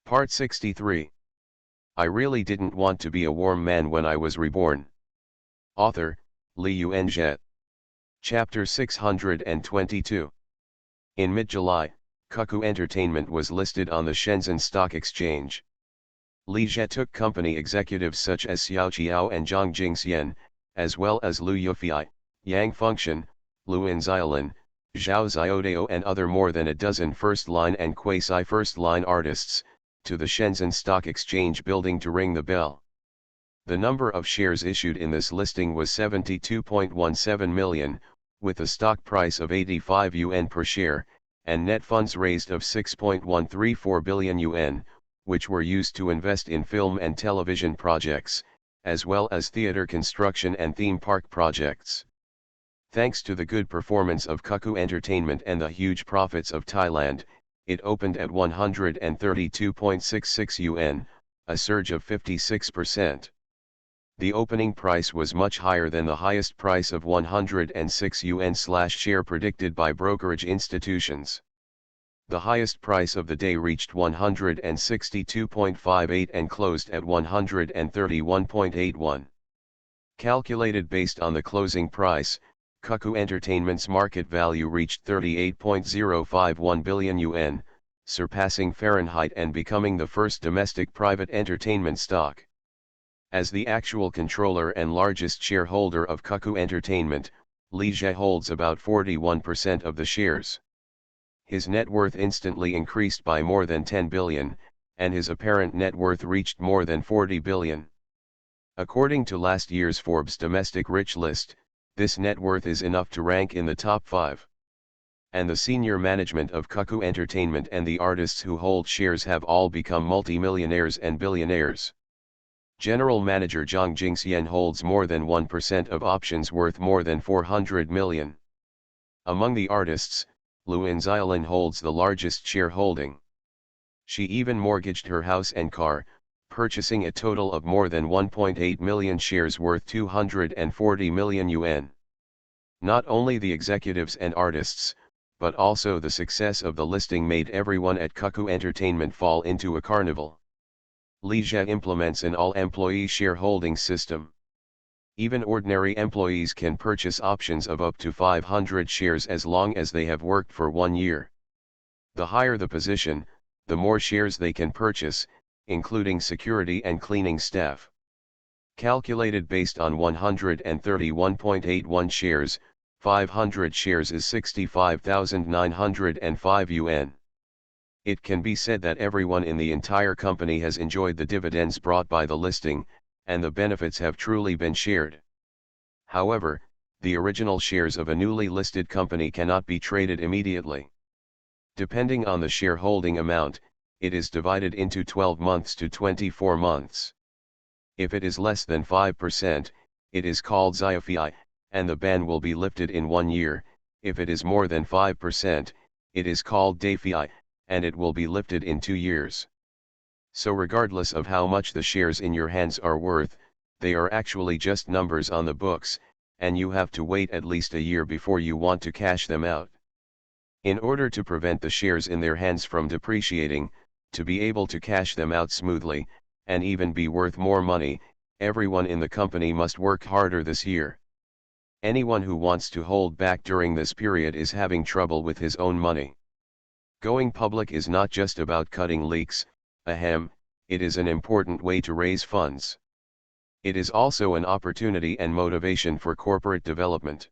Part 63. I really didn't want to be a warm man when I was reborn. Author, Li Yuanzhe. Chapter 622. In mid-July, Cuckoo Entertainment was listed on the Shenzhen Stock Exchange. Li Zhe took company executives such as Xiao Qiao and Zhang Jingxian, as well as Lu Yufei, Yang Fengxian, Luan Xiaolin, Zhao Xiaodao and other more than a dozen first-line and quasi-first-line artists, to the Shenzhen Stock Exchange building to ring the bell. The number of shares issued in this listing was 72.17 million, with a stock price of 85 yuan per share, and net funds raised of 6.134 billion yuan, which were used to invest in film and television projects, as well as theater construction and theme park projects. Thanks to the good performance of Cuckoo Entertainment and the huge profits of Thailand, it opened at 132.66 yuan, a surge of 56%. The opening price was much higher than the highest price of 106 yuan/share predicted by brokerage institutions. The highest price of the day reached 162.58 and closed at 131.81. Calculated based on the closing price, Cuckoo Entertainment's market value reached 38.051 billion yuan, surpassing Fahrenheit and becoming the first domestic private entertainment stock. As the actual controller and largest shareholder of Cuckoo Entertainment, Li Zhe holds about 41% of the shares. His net worth instantly increased by more than 10 billion, and his apparent net worth reached more than 40 billion. According to last year's Forbes Domestic Rich list, this net worth is enough to rank in the top 5. And the senior management of Cuckoo Entertainment and the artists who hold shares have all become multimillionaires and billionaires. General Manager Zhang Jingxian holds more than 1% of options worth more than 400 million. Among the artists, Luan Xiaolin holds the largest shareholding. She even mortgaged her house and car, purchasing a total of more than 1.8 million shares worth 240 million yuan. Not only the executives and artists, but also the success of the listing made everyone at Cuckoo Entertainment fall into a carnival. Li Zhe implements an all-employee shareholding system. Even ordinary employees can purchase options of up to 500 shares as long as they have worked for 1 year. The higher the position, the more shares they can purchase, including security and cleaning staff. Calculated based on 131.81 shares, 500 shares is 65,905 yuan. It can be said that everyone in the entire company has enjoyed the dividends brought by the listing, and the benefits have truly been shared. However, the original shares of a newly listed company cannot be traded immediately. Depending on the shareholding amount, it is divided into 12 months to 24 months. If it is less than 5%, it is called Sci-fi, and the ban will be lifted in 1 year. If it is more than 5%, it is called Dai-fi, and it will be lifted in 2 years. So regardless of how much the shares in your hands are worth, they are actually just numbers on the books, and you have to wait at least a year before you want to cash them out. In order to prevent the shares in their hands from depreciating, to be able to cash them out smoothly, and even be worth more money, everyone in the company must work harder this year. Anyone who wants to hold back during this period is having trouble with his own money. Going public is not just about cutting leaks, it is an important way to raise funds. It is also an opportunity and motivation for corporate development.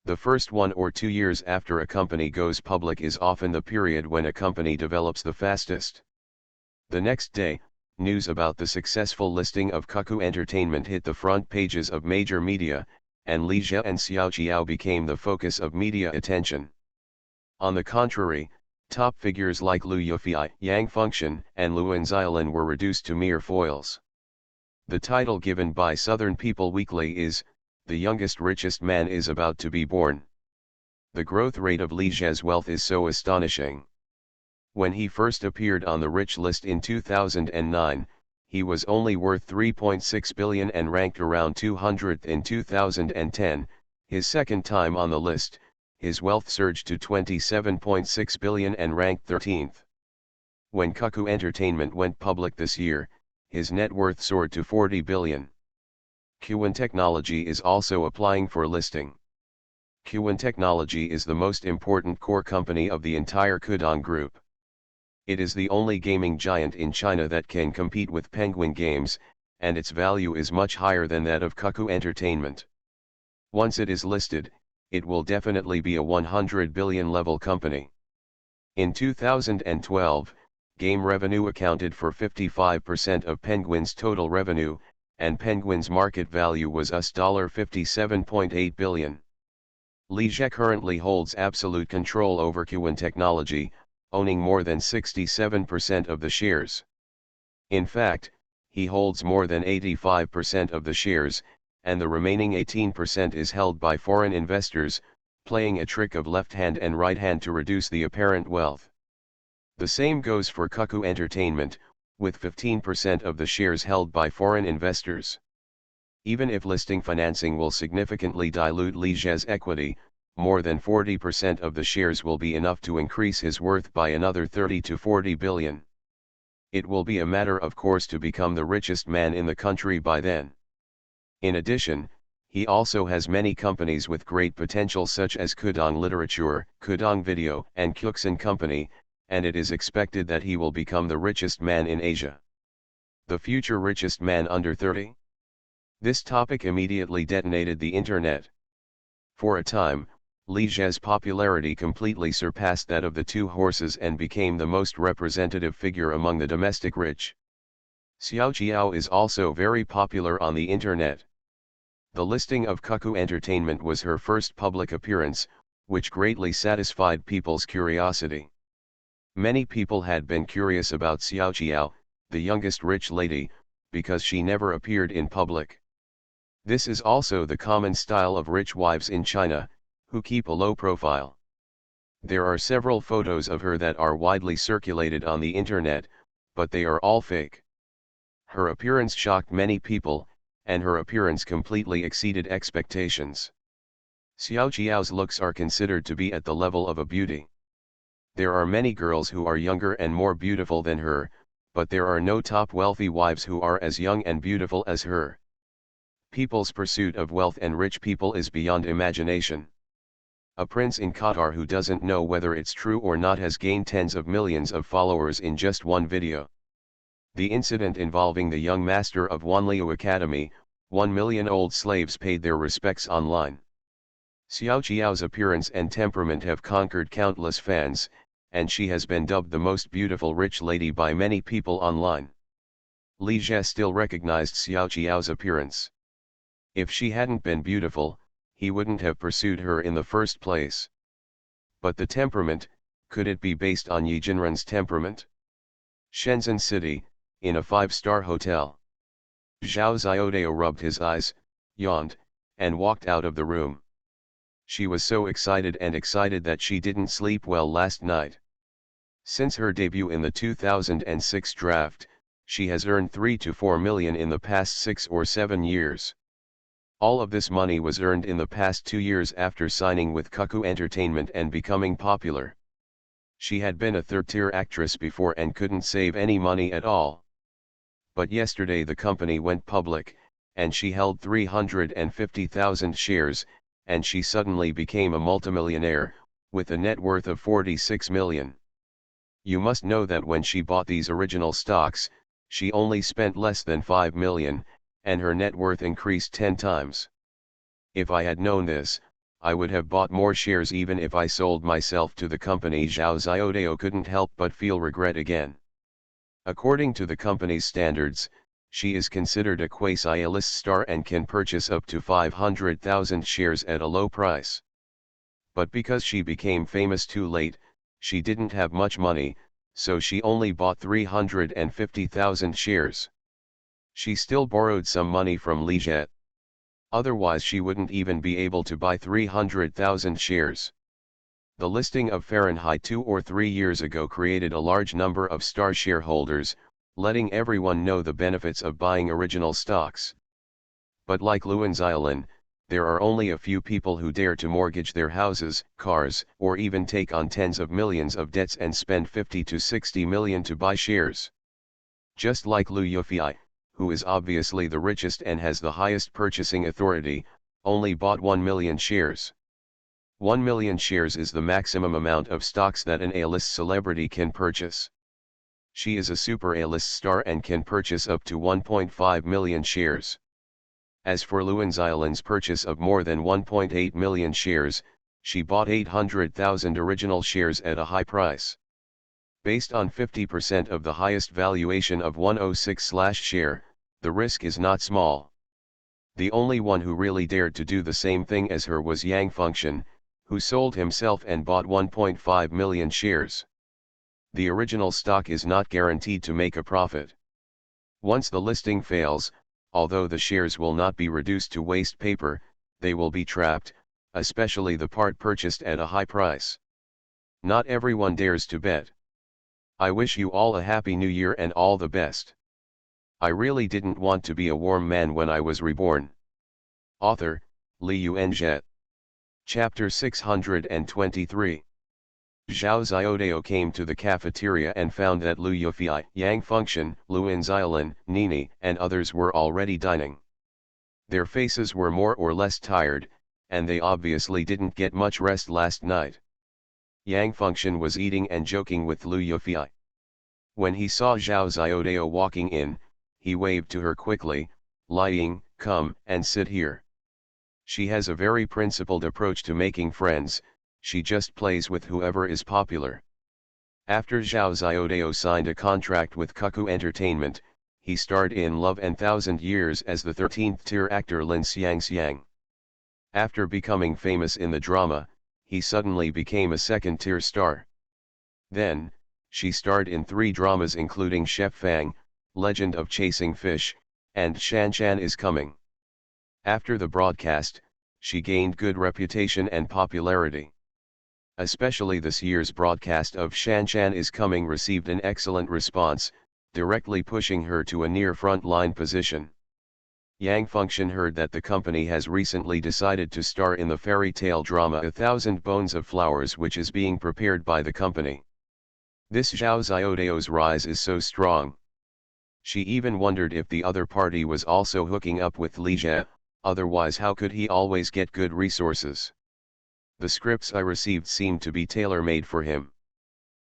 The first 1 or 2 years after a company goes public is often the period when a company develops the fastest. The next day, news about the successful listing of Cuckoo Entertainment hit the front pages of major media, and Li Zhe and Xiao Qiao became the focus of media attention. On the contrary, top figures like Lu Yufei, Yang Fengxian, and Luan Xiaolin were reduced to mere foils. The title given by Southern People Weekly is, "The youngest richest man is about to be born." The growth rate of Li Zhe's wealth is so astonishing. When he first appeared on the rich list in 2009, he was only worth 3.6 billion and ranked around 200th in 2010, his second time on the list. His wealth surged to 27.6 billion and ranked 13th. When Cuckoo Entertainment went public this year, his net worth soared to 40 billion. Qwen Technology is also applying for listing. Qwen Technology is the most important core company of the entire Kudong Group. It is the only gaming giant in China that can compete with Penguin Games, and its value is much higher than that of Cuckoo Entertainment. Once it is listed, it will definitely be a 100 billion level company. In 2012, game revenue accounted for 55% of Penguin's total revenue, and Penguin's market value was $57.8 billion. Li Jie currently holds absolute control over Qwen Technology, owning more than 67% of the shares. In fact, he holds more than 85% of the shares, and the remaining 18% is held by foreign investors, playing a trick of left hand and right hand to reduce the apparent wealth. The same goes for Cuckoo Entertainment, with 15% of the shares held by foreign investors. Even if listing financing will significantly dilute Li Jie's equity, more than 40% of the shares will be enough to increase his worth by another 30 to 40 billion. It will be a matter of course to become the richest man in the country by then. In addition, he also has many companies with great potential such as Kudong Literature, Kudong Video, and Kyukson Company, and it is expected that he will become the richest man in Asia. The future richest man under 30? This topic immediately detonated the internet. For a time, Li Jie's popularity completely surpassed that of the two horses and became the most representative figure among the domestic rich. Xiao Jiao is also very popular on the internet. The listing of Cuckoo Entertainment was her first public appearance, which greatly satisfied people's curiosity. Many people had been curious about Xiao Jiao, the youngest rich lady, because she never appeared in public. This is also the common style of rich wives in China, who keep a low profile. There are several photos of her that are widely circulated on the internet, but they are all fake. Her appearance shocked many people, and her appearance completely exceeded expectations. Xiao Jiao's looks are considered to be at the level of a beauty. There are many girls who are younger and more beautiful than her, but there are no top wealthy wives who are as young and beautiful as her. People's pursuit of wealth and rich people is beyond imagination. A prince in Qatar who doesn't know whether it's true or not has gained tens of millions of followers in just one video. The incident involving the young master of Wanliu Academy, 1 million old slaves paid their respects online. Xiao Jiao's appearance and temperament have conquered countless fans, and she has been dubbed the most beautiful rich lady by many people online. Li Jie still recognized Xiao Jiao's appearance. If she hadn't been beautiful, he wouldn't have pursued her in the first place. But the temperament, could it be based on Yi Jinren's temperament? Shenzhen City, in a 5-star hotel. Zhao Xiaodao rubbed his eyes, yawned, and walked out of the room. She was so excited that she didn't sleep well last night. Since her debut in the 2006 draft, she has earned 3 to 4 million in the past 6 or 7 years. All of this money was earned in the past 2 years after signing with Cuckoo Entertainment and becoming popular. She had been a third-tier actress before and couldn't save any money at all. But yesterday the company went public, and she held 350,000 shares, and she suddenly became a multimillionaire, with a net worth of 46 million. You must know that when she bought these original stocks, she only spent less than 5 million, and her net worth increased 10 times. If I had known this, I would have bought more shares even if I sold myself to the company. Zhao Xiaodao couldn't help but feel regret again. According to the company's standards, she is considered a quasi-A-list star and can purchase up to 500,000 shares at a low price. But because she became famous too late, she didn't have much money, so she only bought 350,000 shares. She still borrowed some money from Li Jie. Otherwise she wouldn't even be able to buy 300,000 shares. The listing of Fahrenheit 2 or 3 years ago created a large number of star shareholders, letting everyone know the benefits of buying original stocks. But like Luan Xiaolin, There are only a few people who dare to mortgage their houses, cars, or even take on tens of millions of debts and spend 50 to 60 million to buy shares. Just like Liu Yufei, who is obviously the richest and has the highest purchasing authority, only bought 1 million shares. 1 million shares is the maximum amount of stocks that an A-list celebrity can purchase. She is a super A-list star and can purchase up to 1.5 million shares. As for Liu Xiaolin's purchase of more than 1.8 million shares, she bought 800,000 original shares at a high price. Based on 50% of the highest valuation of 106/share, the risk is not small. The only one who really dared to do the same thing as her was Yang Fengxian, who sold himself and bought 1.5 million shares. The original stock is not guaranteed to make a profit. Once the listing fails, although the shares will not be reduced to waste paper, they will be trapped, especially the part purchased at a high price. Not everyone dares to bet. I wish you all a happy new year and all the best. I really didn't want to be a warm man when I was reborn. Author, Li Yuanzhe. Chapter 623. Zhao Xiaodao came to the cafeteria and found that Liu Yufei, Yang Fengxian, Liu Xiaolin, Nini, and others were already dining. Their faces were more or less tired, and they obviously didn't get much rest last night. Yang Fengxian was eating and joking with Liu Yufei. When he saw Zhao Xiaodao walking in, he waved to her quickly, lying, "Come and sit here." She has a very principled approach to making friends. She just plays with whoever is popular. After Zhao Xiaodao signed a contract with Cuckoo Entertainment, he starred in Love and Thousand Years as the 13th-tier actor Lin Xiangxiang. After becoming famous in the drama, he suddenly became a second-tier star. Then, she starred in 3 dramas including Chef Fang, Legend of Chasing Fish, and Shan Shan is Coming. After the broadcast, she gained good reputation and popularity. Especially this year's broadcast of Shan Shan is Coming received an excellent response, directly pushing her to a near front-line position. Yang Fengxian heard that the company has recently decided to star in the fairy tale drama A Thousand Bones of Flowers, which is being prepared by the company. This Zhao Xiaodao's rise is so strong. She even wondered if the other party was also hooking up with Li Jie, otherwise how could he always get good resources? The scripts I received seemed to be tailor-made for him.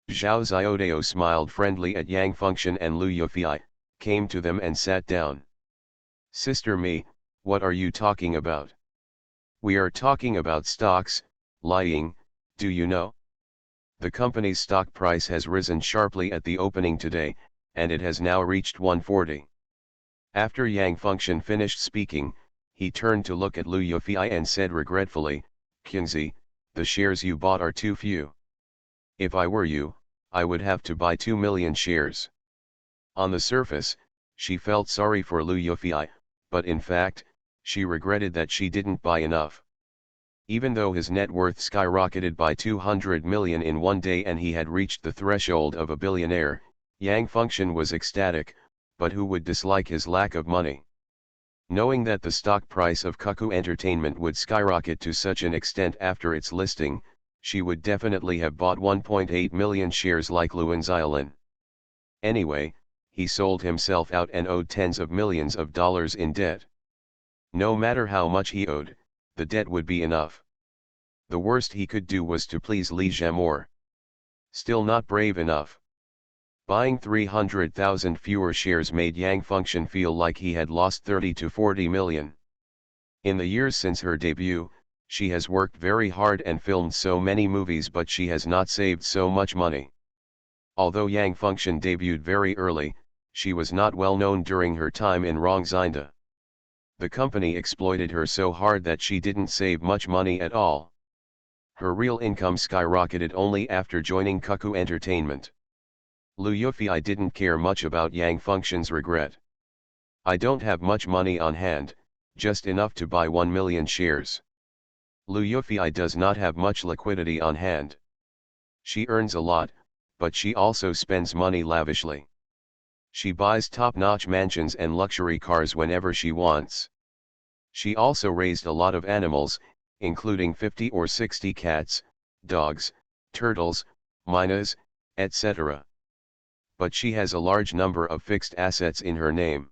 Zhao Xiaodao smiled friendly at Yang Fengxian and Liu Yufei, came to them and sat down. "Sister Mi, what are you talking about?" "We are talking about stocks, lying, do you know? The company's stock price has risen sharply at the opening today, and it has now reached 140. After Yang Fengxian finished speaking, he turned to look at Liu Yufei and said regretfully, "Qingzi, the shares you bought are too few. If I were you, I would have to buy 2 million shares." On the surface, she felt sorry for Liu Yufei, but in fact, she regretted that she didn't buy enough. Even though his net worth skyrocketed by 200 million in one day and he had reached the threshold of a billionaire, Yang Fengxian was ecstatic, but who would dislike his lack of money? Knowing that the stock price of Cuckoo Entertainment would skyrocket to such an extent after its listing, she would definitely have bought 1.8 million shares like Liu Xiaolin. Anyway, he sold himself out and owed tens of millions of dollars in debt. No matter how much he owed, the debt would be enough. The worst he could do was to please Li Jie more. Still not brave enough. Buying 300,000 fewer shares made Yang Fengxian feel like he had lost 30 to 40 million. In the years since her debut, she has worked very hard and filmed so many movies, but she has not saved so much money. Although Yang Fengxian debuted very early, she was not well known during her time in Rongxinda. The company exploited her so hard that she didn't save much money at all. Her real income skyrocketed only after joining Cuckoo Entertainment. Liu Yufei didn't care much about Yang Fengxian's regret. "I don't have much money on hand, just enough to buy 1 million shares." Liu Yufei does not have much liquidity on hand. She earns a lot, but she also spends money lavishly. She buys top-notch mansions and luxury cars whenever she wants. She also raised a lot of animals, including 50 or 60 cats, dogs, turtles, mynas, etc. But she has a large number of fixed assets in her name.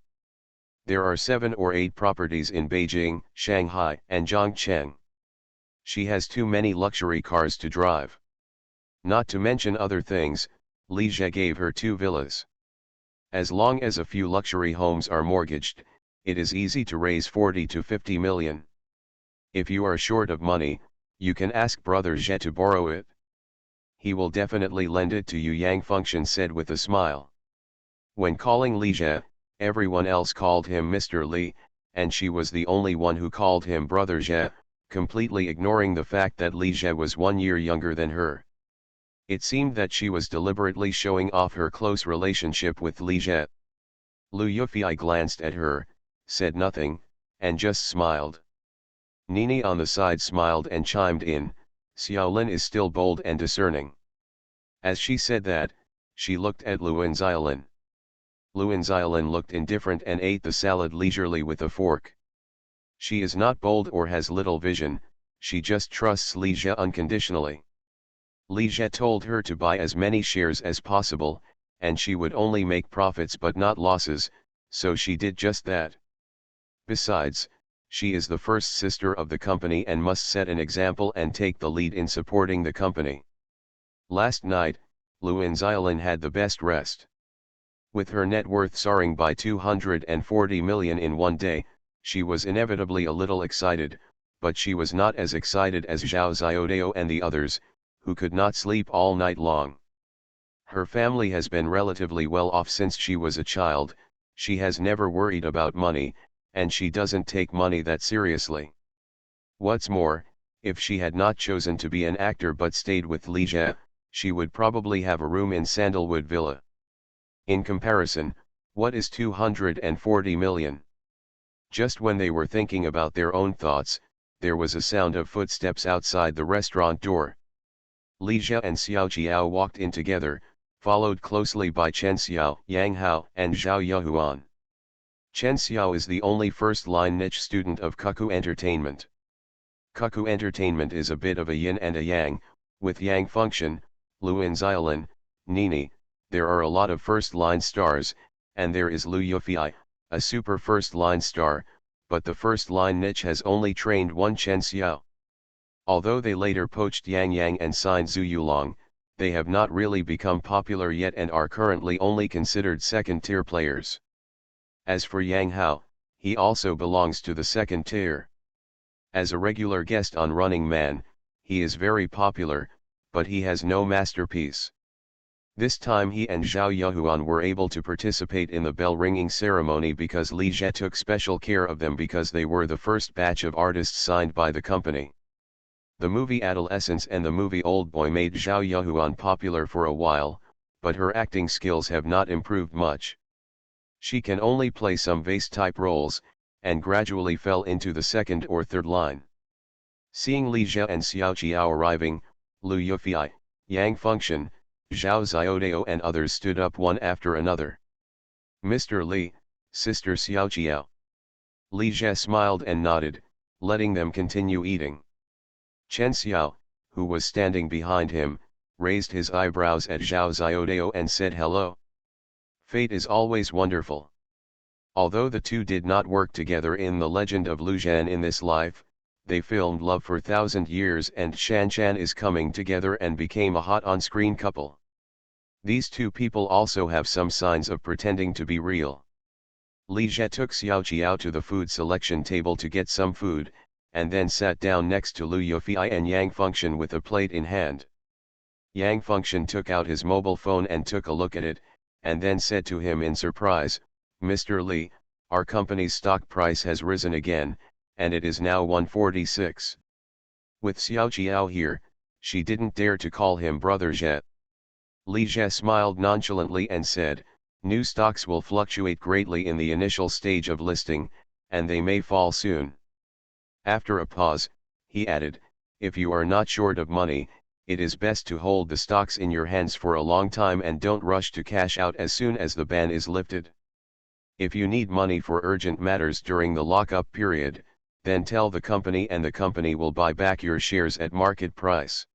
There are 7 or 8 properties in Beijing, Shanghai, and Zhongcheng. She has too many luxury cars to drive. Not to mention other things, Li Jie gave her 2 villas. As long as a few luxury homes are mortgaged, it is easy to raise 40 to 50 million. If you are short of money, you can ask Brother Jie to borrow it. He will definitely lend it to you, Yang Fengxian said with a smile. When calling Li Jie, everyone else called him Mr. Li, and she was the only one who called him Brother Jie, completely ignoring the fact that Li Jie was 1 year younger than her. It seemed that she was deliberately showing off her close relationship with Li Jie. Lu Yufei glanced at her, said nothing, and just smiled. Nini on the side smiled and chimed in, Xiaolin is still bold and discerning. As she said that, she looked at Luan Xiaolin. Luan Xiaolin looked indifferent and ate the salad leisurely with a fork. She is not bold or has little vision, she just trusts Li Jie unconditionally. Li Jie told her to buy as many shares as possible, and she would only make profits but not losses, so she did just that. Besides, she is the first sister of the company and must set an example and take the lead in supporting the company. Last night, Luan Xiaolin had the best rest. With her net worth soaring by 240 million in one day, she was inevitably a little excited, but she was not as excited as Zhao Xiaodao and the others, who could not sleep all night long. Her family has been relatively well off since she was a child, she has never worried about money, and she doesn't take money that seriously. What's more, if she had not chosen to be an actor but stayed with Li Jie, she would probably have a room in Sandalwood Villa. In comparison, what is 240 million? Just when they were thinking about their own thoughts, there was a sound of footsteps outside the restaurant door. Li Jie and Xiao Jiao walked in together, followed closely by Chen Xiao, Yang Hao, and Zhao Yuhuan. Chen Xiao is the only first-line niche student of Cuckoo Entertainment. Cuckoo Entertainment is a bit of a yin and a yang, with Yang Fengxian, Luan Xiaolin, Nini, there are a lot of first-line stars, and there is Lu Yufei, a super first-line star, but the first-line niche has only trained one Chen Xiao. Although they later poached Yang Yang and signed Zhu Yulong, they have not really become popular yet and are currently only considered second-tier players. As for Yang Hao, he also belongs to the second tier. As a regular guest on Running Man, he is very popular, but he has no masterpiece. This time he and Zhao Yuhuan were able to participate in the bell-ringing ceremony because Li Jie took special care of them because they were the first batch of artists signed by the company. The movie Adolescence and the movie Oldboy made Zhao Yuhuan popular for a while, but her acting skills have not improved much. She can only play some vase-type roles, and gradually fell into the second or third line. Seeing Li Jie and Xiao Jiao arriving, Lu Yufei, Yang Fengxian, Zhao Xiaodao and others stood up one after another. Mr. Li, Sister Xiao Jiao. Li Jie smiled and nodded, letting them continue eating. Chen Xiao, who was standing behind him, raised his eyebrows at Zhao Xiaodao and said hello. Fate is always wonderful. Although the two did not work together in The Legend of Lu Zhan in this life, they filmed Love for 1,000 Years and Shan Shan is Coming Together and became a hot on-screen couple. These two people also have some signs of pretending to be real. Li Jie took Xiao Jiao to the food selection table to get some food, and then sat down next to Lu Yufei and Yang Fengxian with a plate in hand. Yang Fengxian took out his mobile phone and took a look at it, and then said to him in surprise, Mr. Li, our company's stock price has risen again, and it is now 146. With Xiao Jiao here, she didn't dare to call him Brother Jie. Li Jie smiled nonchalantly and said, new stocks will fluctuate greatly in the initial stage of listing, and they may fall soon. After a pause, he added, if you are not short of money, it is best to hold the stocks in your hands for a long time and don't rush to cash out as soon as the ban is lifted. If you need money for urgent matters during the lockup period, Then tell the company and the company will buy back your shares at market price.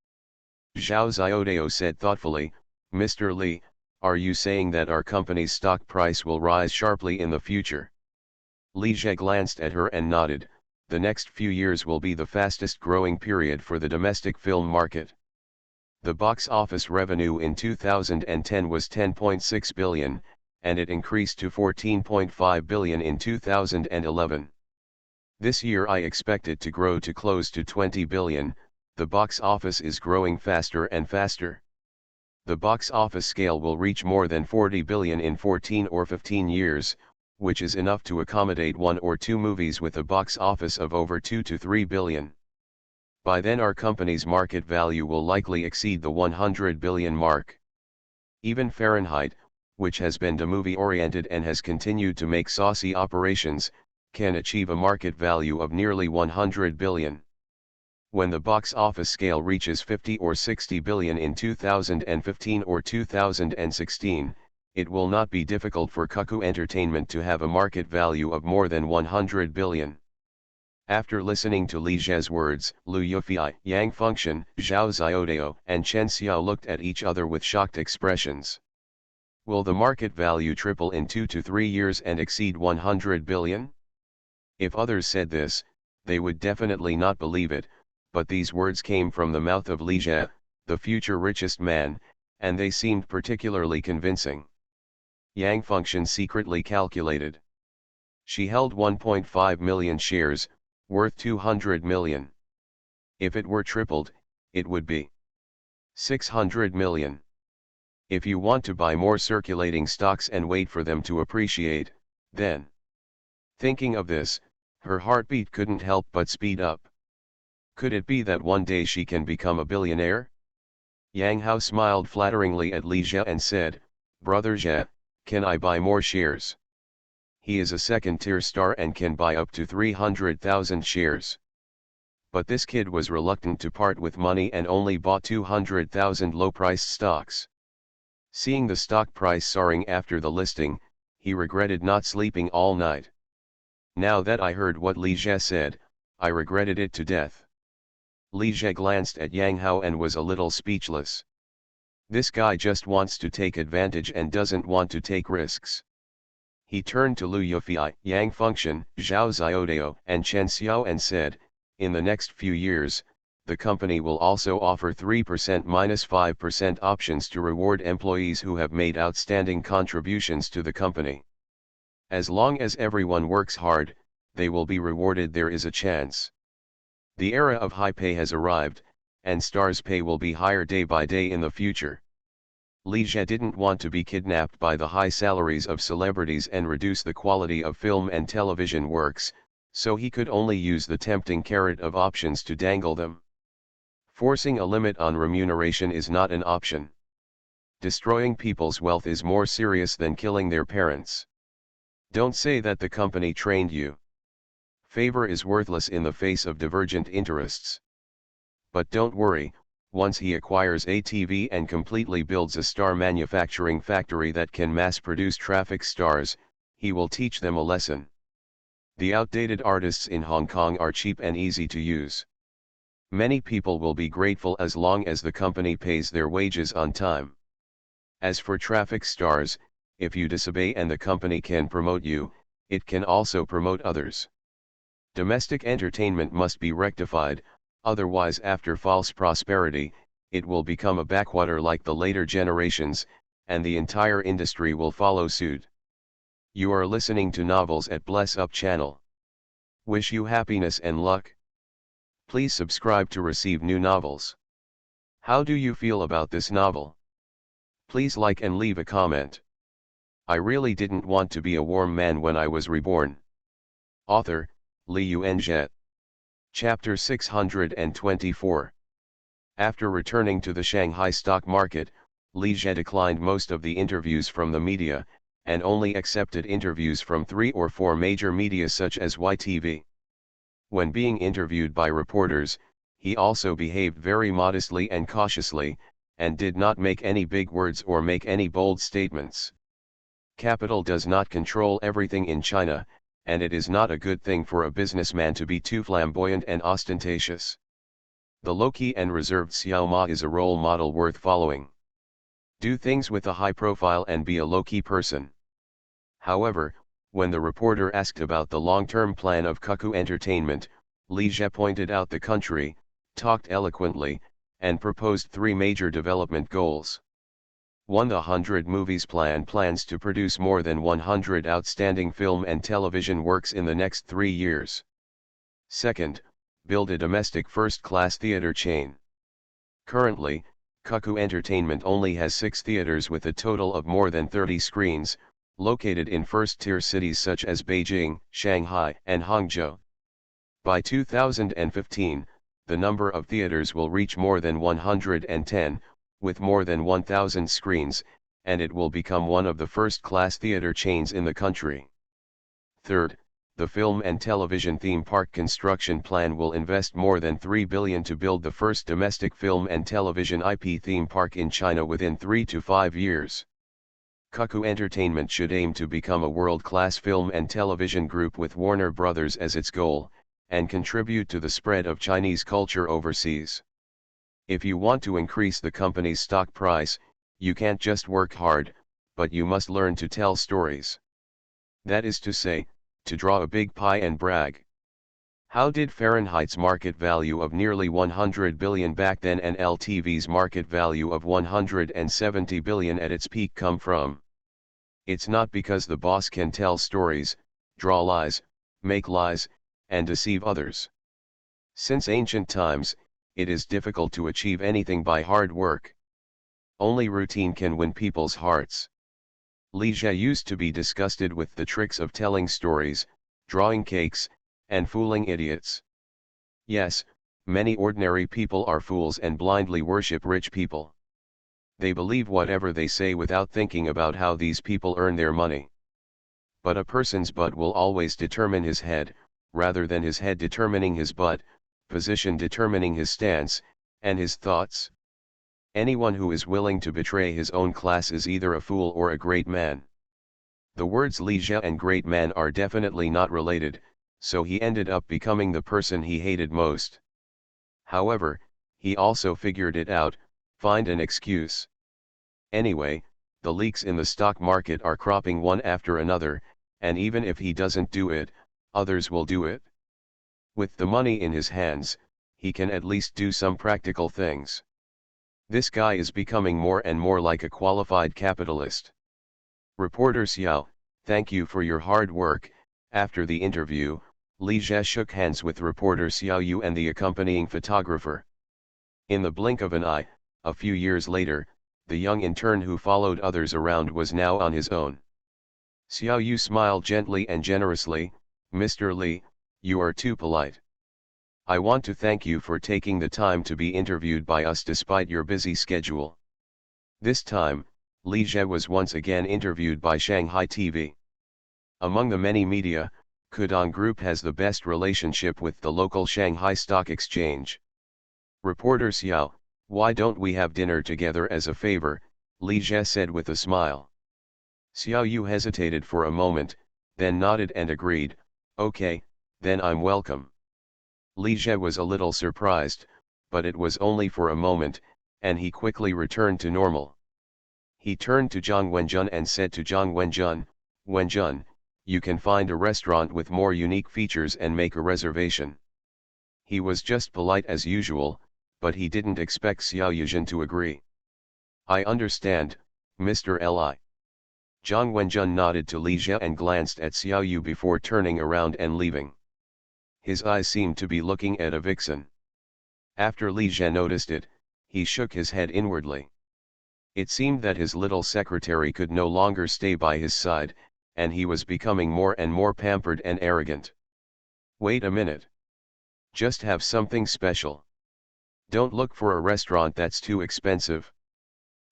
Zhao Xiaodao said thoughtfully, Mr. Li, are you saying that our company's stock price will rise sharply in the future? Li Jie glanced at her and nodded, the next few years will be the fastest growing period for the domestic film market. The box office revenue in 2010 was 10.6 billion, and it increased to 14.5 billion in 2011. This year I expect it to grow to close to 20 billion, the box office is growing faster and faster. The box office scale will reach more than 40 billion in 14 or 15 years, which is enough to accommodate 1 or 2 movies with a box office of over 2 to 3 billion. By then our company's market value will likely exceed the 100 billion mark. Even Fahrenheit, which has been movie-oriented and has continued to make saucy operations, can achieve a market value of nearly 100 billion. When the box office scale reaches 50 or 60 billion in 2015 or 2016, it will not be difficult for Cuckoo Entertainment to have a market value of more than 100 billion. After listening to Li Jie's words, Lu Yufei, Yang Fengxian, Zhao Xiaodao, and Chen Xiao looked at each other with shocked expressions. Will the market value triple in 2 to 3 years and exceed 100 billion? If others said this, they would definitely not believe it, but these words came from the mouth of Li Jie, the future richest man, and they seemed particularly convincing. Yang Fengxian secretly calculated. She held 1.5 million shares, worth 200 million. If it were tripled, it would be 600 million. If you want to buy more circulating stocks and wait for them to appreciate, then. Thinking of this, her heartbeat couldn't help but speed up. Could it be that one day she can become a billionaire? Yang Hao smiled flatteringly at Li Jie and said, Brother Jie, can I buy more shares? He is a second-tier star and can buy up to 300,000 shares. But this kid was reluctant to part with money and only bought 200,000 low-priced stocks. Seeing the stock price soaring after the listing, he regretted not sleeping all night. Now that I heard what Li Jie said, I regretted it to death. Li Jie glanced at Yang Hao and was a little speechless. This guy just wants to take advantage and doesn't want to take risks. He turned to Lu Yufei, Yang Fengxian, Zhao Xiaodao, and Chen Xiao and said, in the next few years, the company will also offer 3%-5% options to reward employees who have made outstanding contributions to the company. As long as everyone works hard, they will be rewarded. There is a chance. The era of high pay has arrived, and stars' pay will be higher day by day in the future. Li Jie didn't want to be kidnapped by the high salaries of celebrities and reduce the quality of film and television works, so he could only use the tempting carrot of options to dangle them. Forcing a limit on remuneration is not an option. Destroying people's wealth is more serious than killing their parents. Don't say that the company trained you. Favor is worthless in the face of divergent interests. But don't worry, once he acquires ATV and completely builds a star manufacturing factory that can mass-produce traffic stars, he will teach them a lesson. The outdated artists in Hong Kong are cheap and easy to use. Many people will be grateful as long as the company pays their wages on time. As for traffic stars, if you disobey and the company can promote you, it can also promote others. Domestic entertainment must be rectified, otherwise after false prosperity, it will become a backwater like the later generations, and the entire industry will follow suit. You are listening to Novels at Bless Up channel. Wish you happiness and luck. Please subscribe to receive new novels. How do you feel about this novel? Please like and leave a comment. I really didn't want to be a warm man when I was reborn. Author, Li Yuanjie. Chapter 624. After returning to the Shanghai stock market, Li Jie declined most of the interviews from the media, and only accepted interviews from 3 or 4 major media such as YTV. When being interviewed by reporters, he also behaved very modestly and cautiously, and did not make any big words or make any bold statements. Capital does not control everything in China, and it is not a good thing for a businessman to be too flamboyant and ostentatious. The low-key and reserved Xiao Ma is a role model worth following. Do things with a high profile and be a low-key person. However, when the reporter asked about the long-term plan of Cuckoo Entertainment, Li Jie pointed out the country, talked eloquently, and proposed 3 major development goals. 1. The 100 Movies Plan plans to produce more than 100 outstanding film and television works in the next 3 years. 2. Build a domestic first-class theater chain. Currently, Cuckoo Entertainment only has 6 theaters with a total of more than 30 screens, located in first-tier cities such as Beijing, Shanghai, and Hangzhou. By 2015, the number of theaters will reach more than 110, with more than 1,000 screens, and it will become one of the first-class theater chains in the country. 3. The film and television theme park construction plan will invest more than 3 billion to build the first domestic film and television IP theme park in China within 3 to 5 years. Cuckoo Entertainment should aim to become a world-class film and television group with Warner Brothers as its goal, and contribute to the spread of Chinese culture overseas. If you want to increase the company's stock price, you can't just work hard, but you must learn to tell stories. That is to say, to draw a big pie and brag. How did Fahrenheit's market value of nearly 100 billion back then and LTV's market value of 170 billion at its peak come from? It's not because the boss can tell stories, draw lies, make lies, and deceive others. Since ancient times, it is difficult to achieve anything by hard work. Only routine can win people's hearts. Li Jie used to be disgusted with the tricks of telling stories, drawing cakes, and fooling idiots. Yes, many ordinary people are fools and blindly worship rich people. They believe whatever they say without thinking about how these people earn their money. But a person's butt will always determine his head, rather than his head determining his butt, position determining his stance, and his thoughts. Anyone who is willing to betray his own class is either a fool or a great man. The words Li Jie and great man are definitely not related, so he ended up becoming the person he hated most. However, he also figured it out, find an excuse. Anyway, the leaks in the stock market are cropping one after another, and even if he doesn't do it, others will do it. With the money in his hands, he can at least do some practical things. This guy is becoming more and more like a qualified capitalist. Reporter Xiao, thank you for your hard work. After the interview, Li Jie shook hands with reporter Xiao Yu and the accompanying photographer. In the blink of an eye, a few years later, the young intern who followed others around was now on his own. Xiao Yu smiled gently and generously, Mr. Li, you are too polite. I want to thank you for taking the time to be interviewed by us despite your busy schedule. This time, Li Jie was once again interviewed by Shanghai TV. Among the many media, Kudong Group has the best relationship with the local Shanghai Stock Exchange. Reporter Xiao, why don't we have dinner together as a favor, Li Jie said with a smile. Xiao Yu hesitated for a moment, then nodded and agreed, okay, then I'm welcome. Li Jie was a little surprised, but it was only for a moment, and he quickly returned to normal. He turned to Zhang Wenjun and said to Zhang Wenjun, Wenjun, you can find a restaurant with more unique features and make a reservation. He was just polite as usual, but he didn't expect Xiao Yuzhen to agree. I understand, Mr. Li. Zhang Wenjun nodded to Li Jie and glanced at Xiao Yu before turning around and leaving. His eyes seemed to be looking at a vixen. After Li Jie noticed it, he shook his head inwardly. It seemed that his little secretary could no longer stay by his side, and he was becoming more and more pampered and arrogant. Wait a minute. Just have something special. Don't look for a restaurant that's too expensive,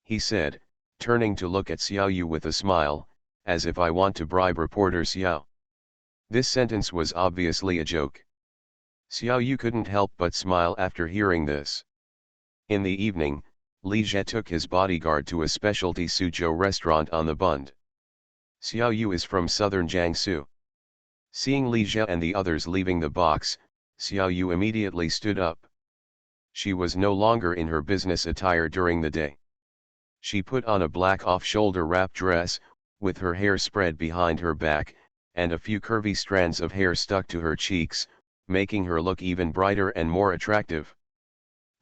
he said, turning to look at Xiao Yu with a smile, as if I want to bribe reporter Xiao. This sentence was obviously a joke. Xiao Yu couldn't help but smile after hearing this. In the evening, Li Jie took his bodyguard to a specialty Suzhou restaurant on the Bund. Xiao Yu is from southern Jiangsu. Seeing Li Jie and the others leaving the box, Xiao Yu immediately stood up. She was no longer in her business attire during the day. She put on a black off-shoulder wrap dress, with her hair spread behind her back, and a few curvy strands of hair stuck to her cheeks, making her look even brighter and more attractive.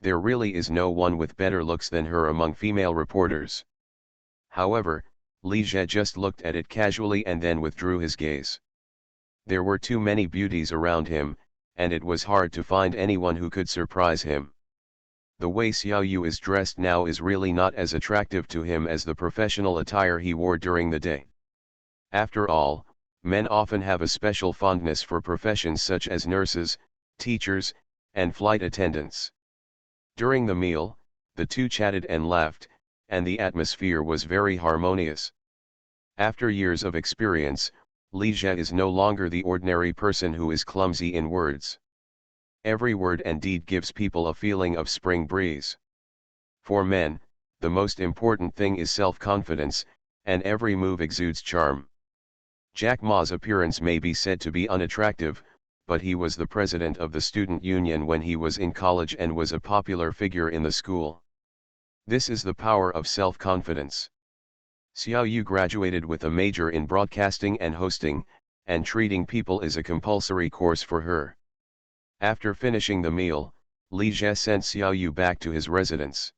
There really is no one with better looks than her among female reporters. However, Li Jie just looked at it casually and then withdrew his gaze. There were too many beauties around him, and it was hard to find anyone who could surprise him. The way Xiao Yu is dressed now is really not as attractive to him as the professional attire he wore during the day. After all, men often have a special fondness for professions such as nurses, teachers, and flight attendants. During the meal, the two chatted and laughed, and the atmosphere was very harmonious. After years of experience, Li Jie is no longer the ordinary person who is clumsy in words. Every word and deed gives people a feeling of spring breeze. For men, the most important thing is self-confidence, and every move exudes charm. Jack Ma's appearance may be said to be unattractive, but he was the president of the student union when he was in college and was a popular figure in the school. This is the power of self-confidence. Xiao Yu graduated with a major in broadcasting and hosting, and treating people is a compulsory course for her. After finishing the meal, Li Jie sent Xiao Yu back to his residence.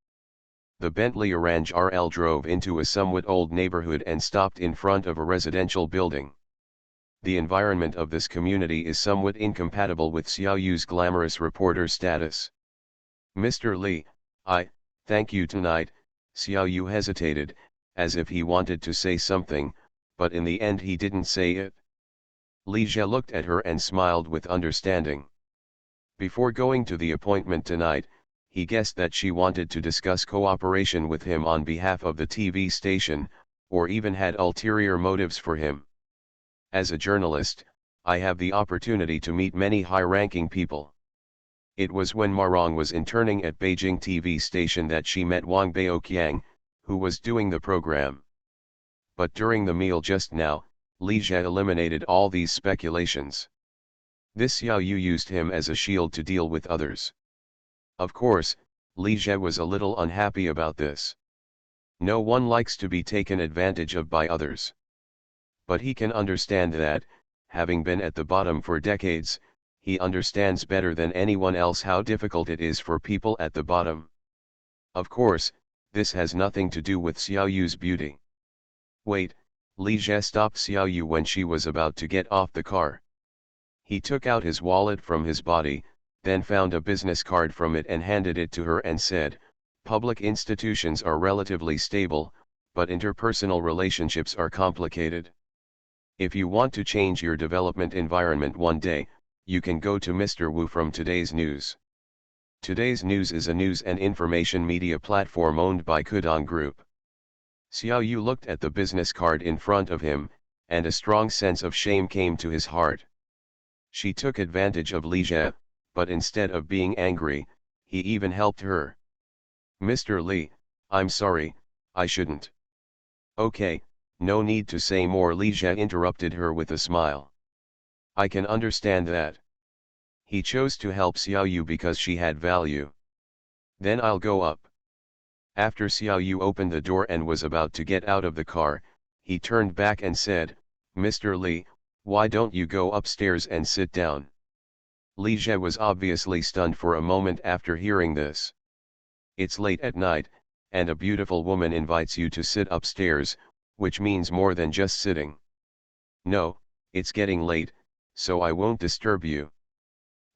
The Bentley Orange RL drove into a somewhat old neighborhood and stopped in front of a residential building. The environment of this community is somewhat incompatible with Xiao Yu's glamorous reporter status. "Mr. Li, thank you tonight," Xiao Yu hesitated, as if he wanted to say something, but in the end he didn't say it. Li Jie looked at her and smiled with understanding. Before going to the appointment tonight, he guessed that she wanted to discuss cooperation with him on behalf of the TV station, or even had ulterior motives for him. As a journalist, I have the opportunity to meet many high-ranking people. It was when Marong was interning at Beijing TV station that she met Wang Baoqiang, who was doing the program. But during the meal just now, Li Jie eliminated all these speculations. This Xiao Yu used him as a shield to deal with others. Of course, Li Jie was a little unhappy about this. No one likes to be taken advantage of by others. But he can understand that, having been at the bottom for decades, he understands better than anyone else how difficult it is for people at the bottom. Of course, this has nothing to do with Xiao Yu's beauty. Wait, Li Jie stopped Xiao Yu when she was about to get off the car. He took out his wallet from his body, then found a business card from it and handed it to her and said, "Public institutions are relatively stable, but interpersonal relationships are complicated. If you want to change your development environment one day, you can go to Mr. Wu from Today's News." Today's News is a news and information media platform owned by Kudong Group. Xiao Yu looked at the business card in front of him, and a strong sense of shame came to his heart. She took advantage of Li Jie, but instead of being angry, he even helped her. "Mr. Li, I'm sorry, I shouldn't." "Okay, no need to say more," Li Jie interrupted her with a smile. "I can understand that." He chose to help Xiao Yu because she had value. "Then I'll go up." After Xiao Yu opened the door and was about to get out of the car, he turned back and said, "Mr. Li, why don't you go upstairs and sit down?" Li Jie was obviously stunned for a moment after hearing this. It's late at night, and a beautiful woman invites you to sit upstairs, which means more than just sitting. "No, it's getting late, so I won't disturb you.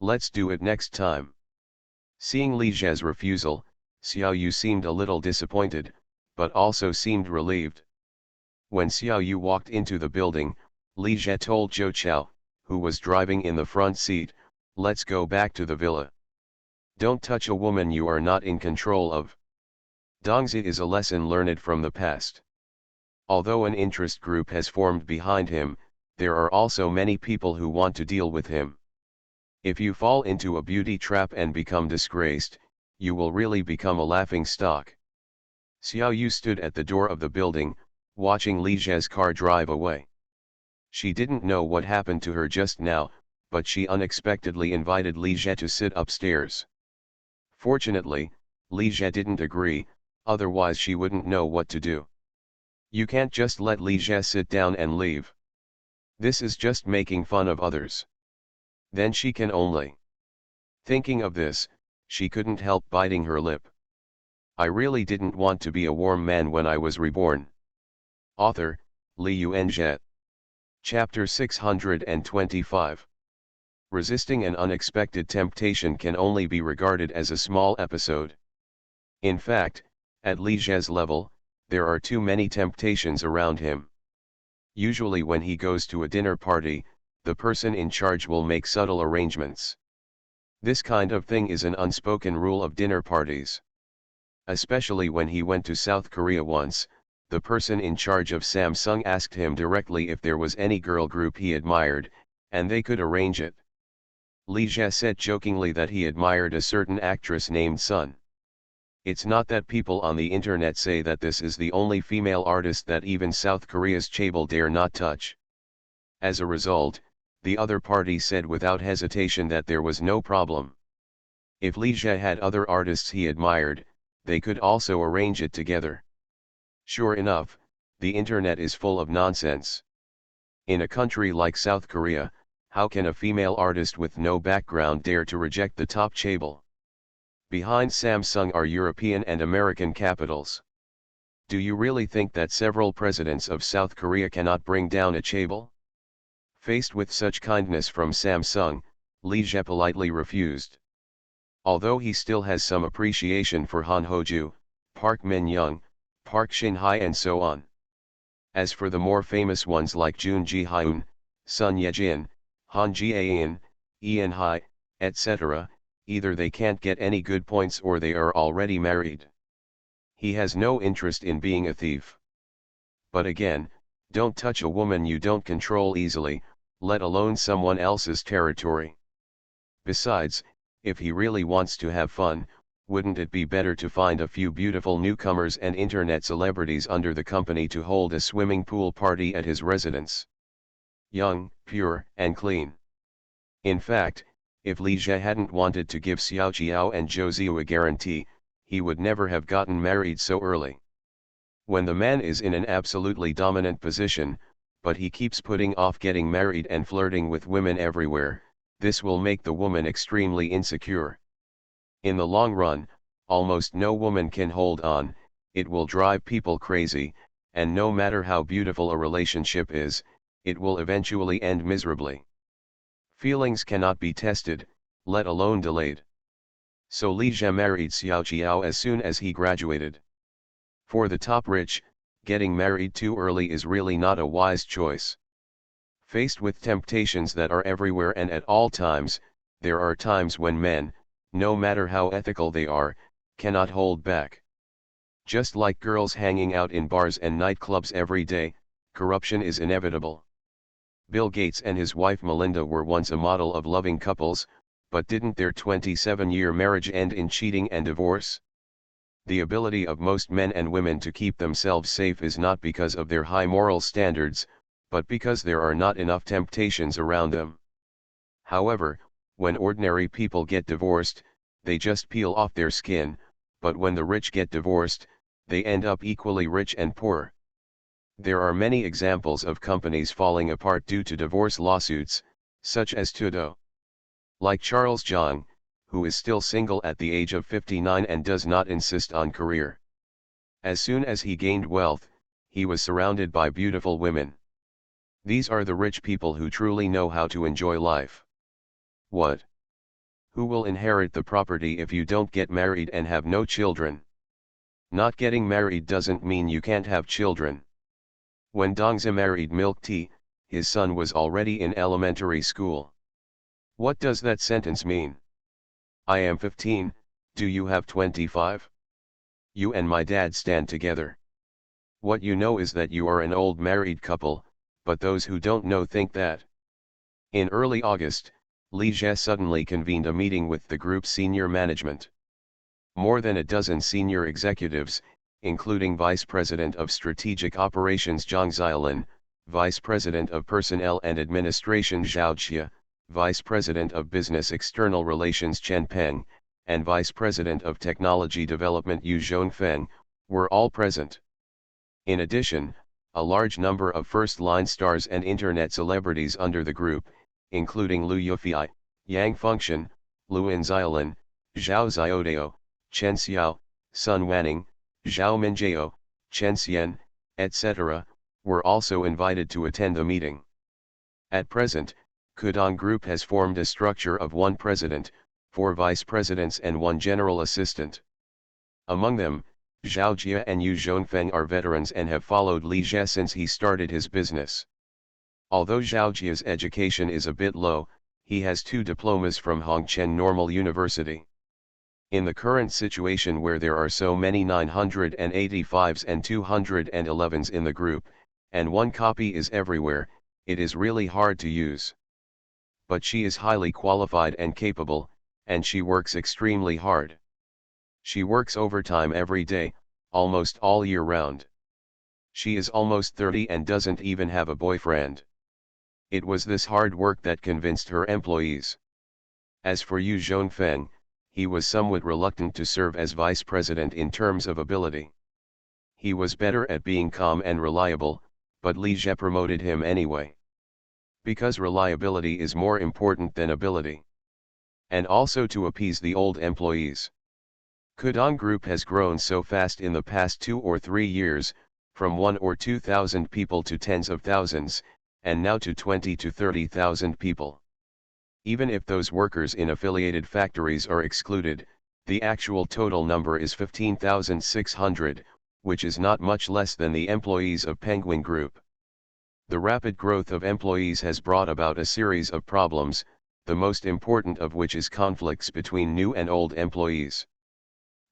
Let's do it next time." Seeing Li Jie's refusal, Xiao Yu seemed a little disappointed, but also seemed relieved. When Xiao Yu walked into the building, Li Jie told Zhou Chao, who was driving in the front seat, "Let's go back to the villa. Don't touch a woman you are not in control of." Dongzi is a lesson learned from the past. Although an interest group has formed behind him, there are also many people who want to deal with him. If you fall into a beauty trap and become disgraced, you will really become a laughing stock. Xiao Yu stood at the door of the building, watching Li Jie's car drive away. She didn't know what happened to her just now, but she unexpectedly invited Li Jie to sit upstairs. Fortunately, Li Jie didn't agree, otherwise she wouldn't know what to do. You can't just let Li Jie sit down and leave. This is just making fun of others. Then she can only. Thinking of this, she couldn't help biting her lip. I really didn't want to be a warm man when I was reborn. Author, Li Yuanjie. Chapter 625. Resisting an unexpected temptation can only be regarded as a small episode. In fact, at Li Jie's level, there are too many temptations around him. Usually when he goes to a dinner party, the person in charge will make subtle arrangements. This kind of thing is an unspoken rule of dinner parties. Especially when he went to South Korea once, the person in charge of Samsung asked him directly if there was any girl group he admired, and they could arrange it. Li Jie said jokingly that he admired a certain actress named Sun. It's not that people on the internet say that this is the only female artist that even South Korea's chaebol dare not touch. As a result, the other party said without hesitation that there was no problem. If Li Jie had other artists he admired, they could also arrange it together. Sure enough, the internet is full of nonsense. In a country like South Korea, how can a female artist with no background dare to reject the top chaebol? Behind Samsung are European and American capitals. Do you really think that several presidents of South Korea cannot bring down a chaebol? Faced with such kindness from Samsung, Li Jie politely refused. Although he still has some appreciation for Han Hoju, Park Min-young, Park Shin-hye and so on. As for the more famous ones like Jun Ji-hyun, Sun Ye-jin, Han Ji-ain, Ian Hai, etc., either they can't get any good points or they are already married. He has no interest in being a thief. But again, don't touch a woman you don't control easily, let alone someone else's territory. Besides, if he really wants to have fun, wouldn't it be better to find a few beautiful newcomers and internet celebrities under the company to hold a swimming pool party at his residence? Young, pure, and clean. In fact, if Li Jie hadn't wanted to give Xiao Qiao and Zhou Ziyu a guarantee, he would never have gotten married so early. When the man is in an absolutely dominant position, but he keeps putting off getting married and flirting with women everywhere, this will make the woman extremely insecure. In the long run, almost no woman can hold on, it will drive people crazy, and no matter how beautiful a relationship is, it will eventually end miserably. Feelings cannot be tested, let alone delayed. So Li Jie married Xiao Qiao as soon as he graduated. For the top rich, getting married too early is really not a wise choice. Faced with temptations that are everywhere and at all times, there are times when men, no matter how ethical they are, cannot hold back. Just like girls hanging out in bars and nightclubs every day, corruption is inevitable. Bill Gates and his wife Melinda were once a model of loving couples, but didn't their 27-year marriage end in cheating and divorce? The ability of most men and women to keep themselves safe is not because of their high moral standards, but because there are not enough temptations around them. However, when ordinary people get divorced, they just peel off their skin, but when the rich get divorced, they end up equally rich and poor. There are many examples of companies falling apart due to divorce lawsuits, such as Tudo. Like Charles Zhang, who is still single at the age of 59 and does not insist on career. As soon as he gained wealth, he was surrounded by beautiful women. These are the rich people who truly know how to enjoy life. What? Who will inherit the property if you don't get married and have no children? Not getting married doesn't mean you can't have children. When Dongzi married Milk Tea, his son was already in elementary school. What does that sentence mean? I am 15, do you have 25? You and my dad stand together. What you know is that you are an old married couple, but those who don't know think that. In early August, Li Jie suddenly convened a meeting with the group's senior management. More than a dozen senior executives, including Vice President of Strategic Operations Zhang Xiaolin, Vice President of Personnel and Administration Zhao Jia, Vice President of Business External Relations Chen Peng, and Vice President of Technology Development Yu Zhongfeng, were all present. In addition, a large number of first-line stars and internet celebrities under the group, including Liu Yufei, Yang Fengxian, Luan Xiaolin, Zhao Xiaodao, Chen Xiao, Sun Wanning, Zhao Minjiao, Chen Xian, etc., were also invited to attend the meeting. At present, Kudong Group has formed a structure of one president, 4 vice presidents and 1 general assistant. Among them, Zhao Jia and Yu Zhongfeng are veterans and have followed Li Jie since he started his business. Although Zhao Jia's education is a bit low, he has 2 diplomas from Hongqian Normal University. In the current situation where there are so many 985s and 211s in the group, and 1 copy is everywhere, it is really hard to use. But she is highly qualified and capable, and she works extremely hard. She works overtime every day, almost all year round. She is almost 30 and doesn't even have a boyfriend. It was this hard work that convinced her employees. As for Yu Zhongfeng, he was somewhat reluctant to serve as vice president in terms of ability. He was better at being calm and reliable, but Li Jie promoted him anyway. Because reliability is more important than ability. And also to appease the old employees. Kudong Group has grown so fast in the past 2 or 3 years, from 1 or 2,000 people to tens of thousands, and now to 20 to 30,000 people. Even if those workers in affiliated factories are excluded, the actual total number is 15,600, which is not much less than the employees of Penguin Group. The rapid growth of employees has brought about a series of problems, the most important of which is conflicts between new and old employees.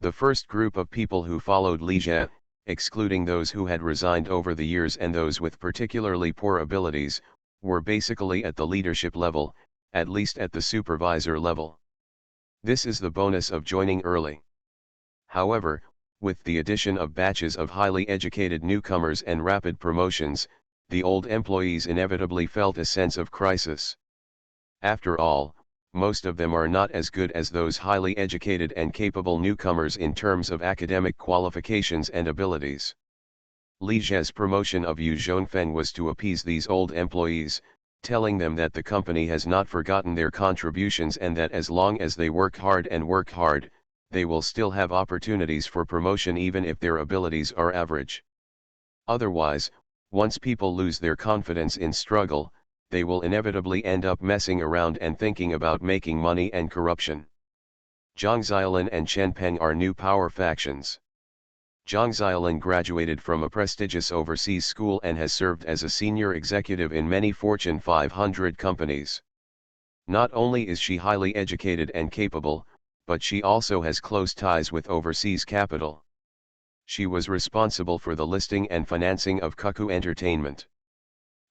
The first group of people who followed Li Jie, excluding those who had resigned over the years and those with particularly poor abilities, were basically at the leadership level, at least at the supervisor level. This is the bonus of joining early. However, with the addition of batches of highly educated newcomers and rapid promotions, the old employees inevitably felt a sense of crisis. After all, most of them are not as good as those highly educated and capable newcomers in terms of academic qualifications and abilities. Li Jie's promotion of Yu Zhongfeng was to appease these old employees, telling them that the company has not forgotten their contributions and that as long as they work hard, they will still have opportunities for promotion even if their abilities are average. Otherwise, once people lose their confidence in struggle, they will inevitably end up messing around and thinking about making money and corruption. Zhang Xiaolin and Chen Peng are new power factions. Zhang Xiaolin graduated from a prestigious overseas school and has served as a senior executive in many Fortune 500 companies. Not only is she highly educated and capable, but she also has close ties with overseas capital. She was responsible for the listing and financing of Cuckoo Entertainment.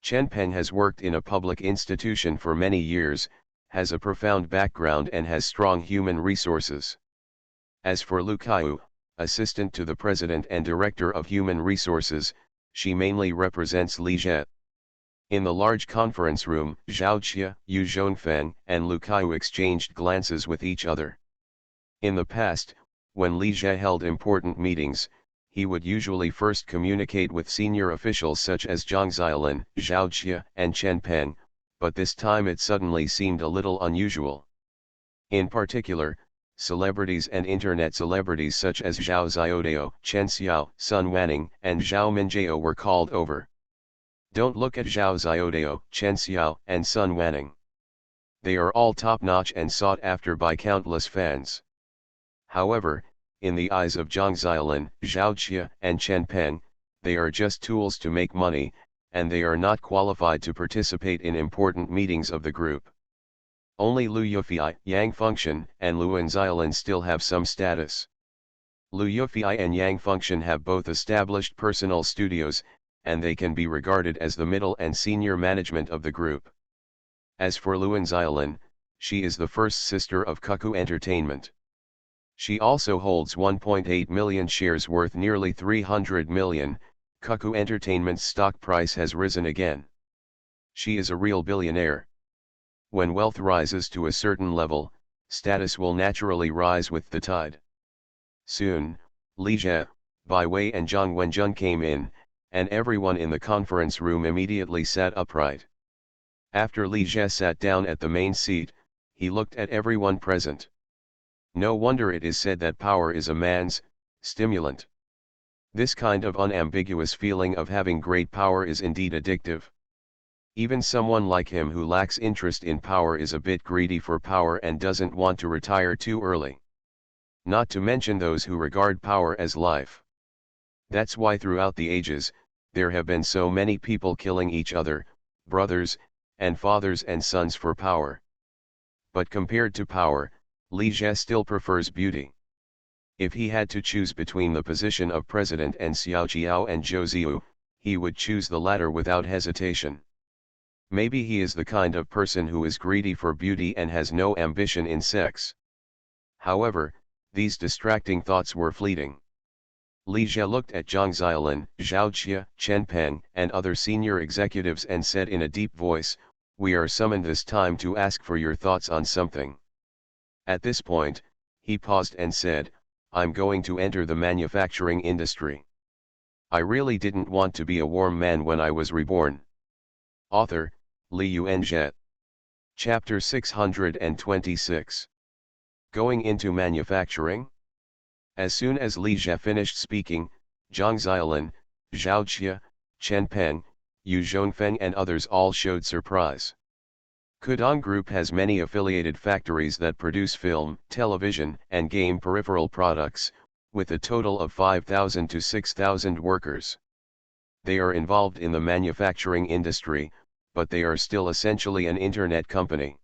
Chen Peng has worked in a public institution for many years, has a profound background and has strong human resources. As for Lu Kaiyu, assistant to the president and director of human resources, she mainly represents Li Jie. In the large conference room, Zhao Jia, Yu Zhongfeng, and Lu Kaiyu exchanged glances with each other. In the past, when Li Jie held important meetings, he would usually first communicate with senior officials such as Zhang Xiaolin, Zhao Jia, and Chen Peng, but this time it suddenly seemed a little unusual. In particular, celebrities and internet celebrities such as Zhao Xiaodao, Chen Xiao, Sun Wanning, and Zhao Minjiao were called over. Don't look at Zhao Xiaodao, Chen Xiao, and Sun Wanning. They are all top-notch and sought after by countless fans. However, in the eyes of Zhang Xiaolin, Zhao Jia, and Chen Peng, they are just tools to make money, and they are not qualified to participate in important meetings of the group. Only Liu Yufei, Yang Fengxian, and Luan Xiaolin still have some status. Liu Yufei and Yang Fengxian have both established personal studios, and they can be regarded as the middle and senior management of the group. As for Luan Xiaolin, she is the first sister of Cuckoo Entertainment. She also holds 1.8 million shares worth nearly 300 million, Cuckoo Entertainment's stock price has risen again. She is a real billionaire. When wealth rises to a certain level, status will naturally rise with the tide. Soon, Li Jie, Bai Wei and Zhang Wenjun came in, and everyone in the conference room immediately sat upright. After Li Jie sat down at the main seat, he looked at everyone present. No wonder it is said that power is a man's stimulant. This kind of unambiguous feeling of having great power is indeed addictive. Even someone like him who lacks interest in power is a bit greedy for power and doesn't want to retire too early. Not to mention those who regard power as life. That's why throughout the ages, there have been so many people killing each other, brothers, and fathers and sons for power. But compared to power, Li Jie still prefers beauty. If he had to choose between the position of president and Xiao Jiao and Zhou Ziyu, he would choose the latter without hesitation. Maybe he is the kind of person who is greedy for beauty and has no ambition in sex. However, these distracting thoughts were fleeting. Li Jie looked at Zhang Xiaolin, Zhao Qie, Chen Peng, and other senior executives and said in a deep voice, "We are summoned this time to ask for your thoughts on something." At this point, he paused and said, "I'm going to enter the manufacturing industry. I really didn't want to be a warm man when I was reborn." Author, Li Yuanzhe. Chapter 626. Going into manufacturing? As soon as Li Jie finished speaking, Zhang Xiaolin, Zhao Qie, Chen Peng, Yu Zhongfeng and others all showed surprise. Kudong Group has many affiliated factories that produce film, television, and game peripheral products, with a total of 5,000 to 6,000 workers. They are involved in the manufacturing industry, but they are still essentially an internet company.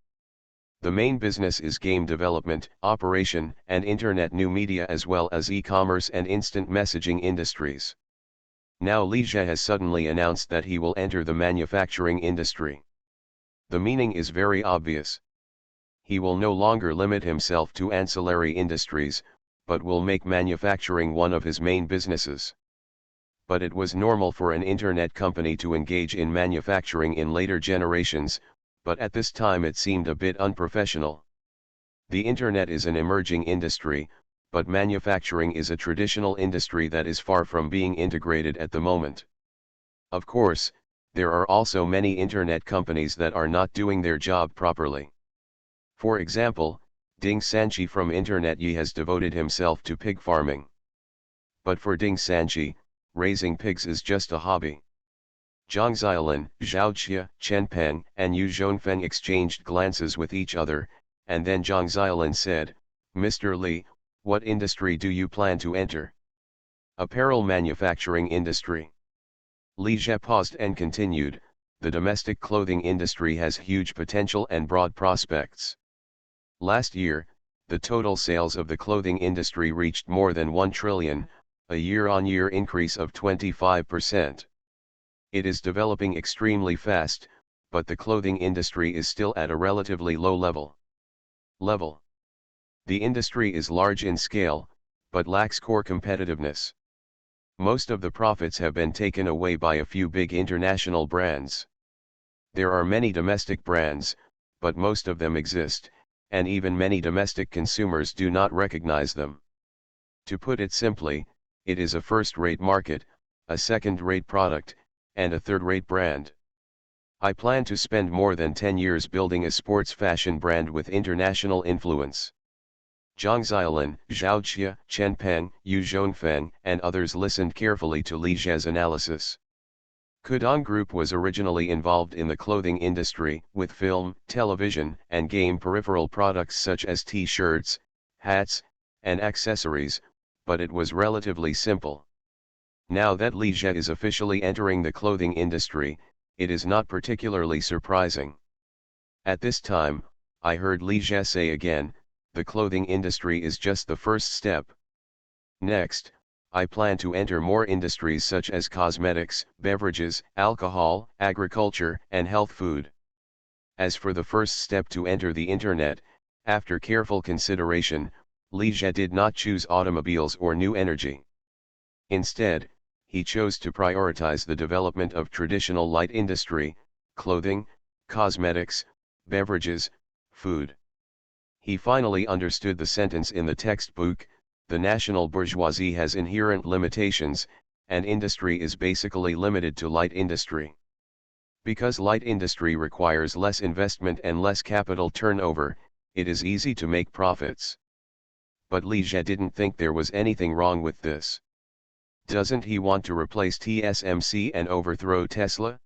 The main business is game development, operation, and internet new media as well as e-commerce and instant messaging industries. Now Li Jie has suddenly announced that he will enter the manufacturing industry. The meaning is very obvious. He will no longer limit himself to ancillary industries, but will make manufacturing one of his main businesses. But it was normal for an internet company to engage in manufacturing in later generations, but at this time it seemed a bit unprofessional. The internet is an emerging industry, but manufacturing is a traditional industry that is far from being integrated at the moment. Of course, there are also many internet companies that are not doing their job properly. For example, Ding Sanqi from Internet Yi has devoted himself to pig farming. But for Ding Sanqi, raising pigs is just a hobby. Zhang Xiaolin, Zhao Qie, Chen Peng, and Yu Zhongfeng exchanged glances with each other, and then Zhang Xiaolin said, "Mr. Li, what industry do you plan to enter?" "Apparel manufacturing industry." Li Jie paused and continued, "The domestic clothing industry has huge potential and broad prospects. Last year, the total sales of the clothing industry reached more than 1 trillion, a year-on-year increase of 25%. It is developing extremely fast, but the clothing industry is still at a relatively low level. The industry is large in scale, but lacks core competitiveness. Most of the profits have been taken away by a few big international brands. There are many domestic brands, but most of them exist, and even many domestic consumers do not recognize them. To put it simply, it is a first-rate market, a second-rate product, and a third-rate brand. I plan to spend more than 10 years building a sports fashion brand with international influence." Zhang Xiaolin, Zhao Qie, Chen Peng, Yu Zhongfeng, and others listened carefully to Li Jie's analysis. Kudong Group was originally involved in the clothing industry, with film, television, and game peripheral products such as t-shirts, hats, and accessories, but it was relatively simple. Now that Li Jie is officially entering the clothing industry, it is not particularly surprising. At this time, I heard Li Jie say again, "The clothing industry is just the first step. Next, I plan to enter more industries such as cosmetics, beverages, alcohol, agriculture, and health food." As for the first step to enter the internet, after careful consideration, Li Jie did not choose automobiles or new energy. Instead, he chose to prioritize the development of traditional light industry, clothing, cosmetics, beverages, food. He finally understood the sentence in the textbook, "The national bourgeoisie has inherent limitations, and industry is basically limited to light industry. Because light industry requires less investment and less capital turnover, it is easy to make profits." But Liege didn't think there was anything wrong with this. Doesn't he want to replace TSMC and overthrow Tesla?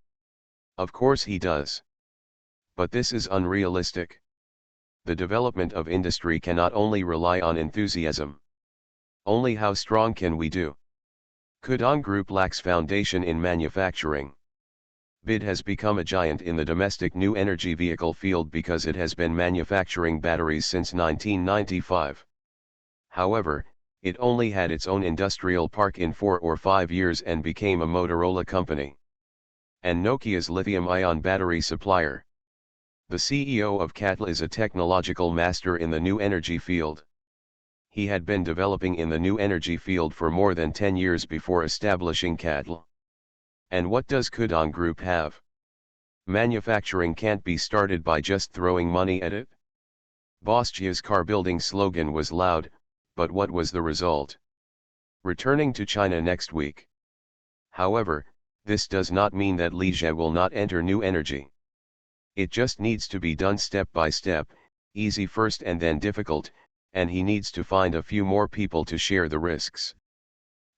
Of course he does. But this is unrealistic. The development of industry cannot only rely on enthusiasm. Only how strong can we do? Kudong Group lacks foundation in manufacturing. BID has become a giant in the domestic new energy vehicle field because it has been manufacturing batteries since 1995. However, it only had its own industrial park in 4 or 5 years and became a Motorola company. And Nokia's lithium-ion battery supplier. The CEO of CATL is a technological master in the new energy field. He had been developing in the new energy field for more than 10 years before establishing CATL. And what does Kudong Group have? Manufacturing can't be started by just throwing money at it. Bosch's car building slogan was loud, but what was the result? Returning to China next week. However, this does not mean that Liege will not enter new energy. It just needs to be done step by step, easy first and then difficult, and he needs to find a few more people to share the risks.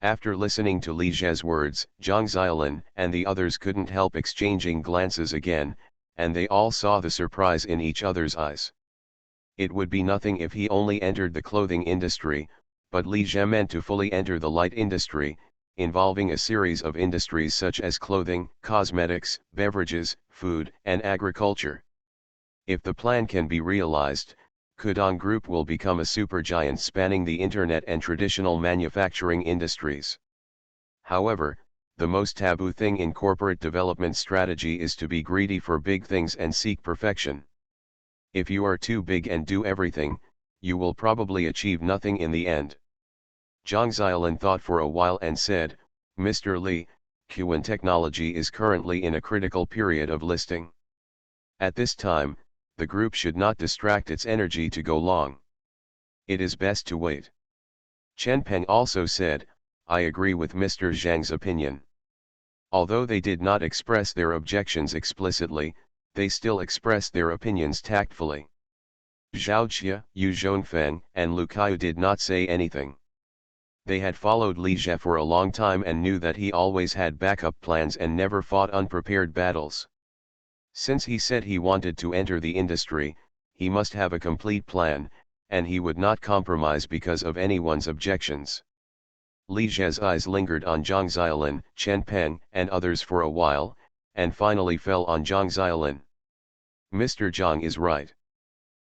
After listening to Liege's words, Zhang Xiaolin and the others couldn't help exchanging glances again, and they all saw the surprise in each other's eyes. It would be nothing if he only entered the clothing industry, but Liege meant to fully enter the light industry, involving a series of industries such as clothing, cosmetics, beverages, food, and agriculture. If the plan can be realized, Kudong Group will become a supergiant spanning the internet and traditional manufacturing industries. However, the most taboo thing in corporate development strategy is to be greedy for big things and seek perfection. If you are too big and do everything, you will probably achieve nothing in the end. Zhang Xiaolin thought for a while and said, "Mr. Li, Qwen Technology is currently in a critical period of listing. At this time, the group should not distract its energy to go long. It is best to wait." Chen Peng also said, "I agree with Mr. Zhang's opinion." Although they did not express their objections explicitly, they still expressed their opinions tactfully. Zhao Jia, Yu Zhongfeng, and Lu Kaiyu did not say anything. They had followed Liege for a long time and knew that he always had backup plans and never fought unprepared battles. Since he said he wanted to enter the industry, he must have a complete plan, and he would not compromise because of anyone's objections. Liege's eyes lingered on Zhang Xiaolin, Chen Peng, and others for a while, and finally fell on Zhang Xiaolin. Mr. Zhang is right.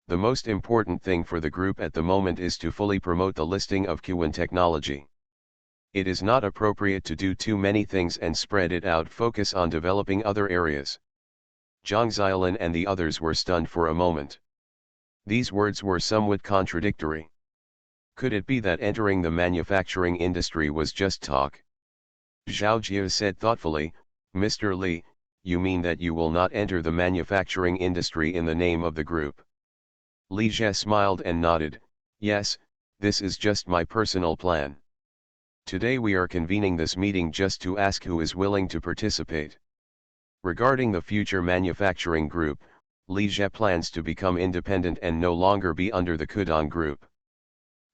The most important thing for the group at the moment is to fully promote the listing of Qwen Technology. It is not appropriate to do too many things and spread it out, focus on developing other areas. Zhang Xiaolin and the others were stunned for a moment. These words were somewhat contradictory. Could it be that entering the manufacturing industry was just talk? Zhao Jia said thoughtfully, "Mr. Li, you mean that you will not enter the manufacturing industry in the name of the group?" Liege smiled and nodded, "Yes, this is just my personal plan. Today we are convening this meeting just to ask who is willing to participate. Regarding the future manufacturing group, Liege plans to become independent and no longer be under the Kudong Group.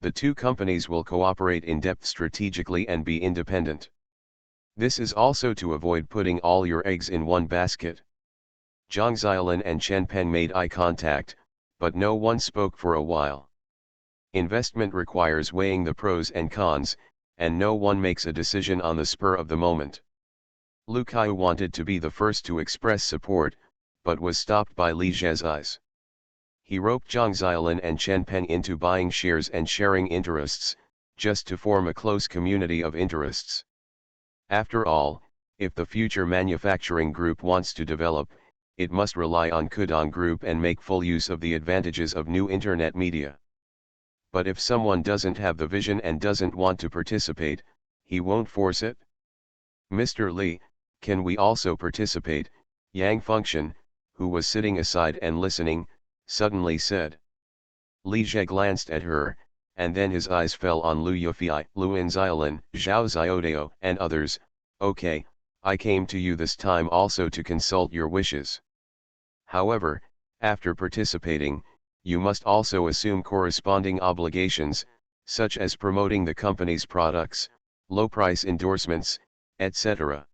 The two companies will cooperate in depth strategically and be independent. This is also to avoid putting all your eggs in one basket." Zhang Xiaolin and Chen Peng made eye contact, but no one spoke for a while. Investment requires weighing the pros and cons, and no one makes a decision on the spur of the moment. Lu Kaiyu wanted to be the first to express support, but was stopped by Liege's eyes. He roped Zhang Xiaolin and Chen Peng into buying shares and sharing interests, just to form a close community of interests. After all, if the future manufacturing group wants to develop, it must rely on Kudong Group and make full use of the advantages of new internet media. But if someone doesn't have the vision and doesn't want to participate, he won't force it. Mr. Li, can we also participate? Yang Fengxian, who was sitting aside and listening, suddenly said. Li Jie glanced at her, and then his eyes fell on Lu Yufei, Luan Xiaolin, Zhao Xiaodao, and others. Okay, I came to you this time also to consult your wishes. However, after participating, you must also assume corresponding obligations, such as promoting the company's products, low-price endorsements, etc.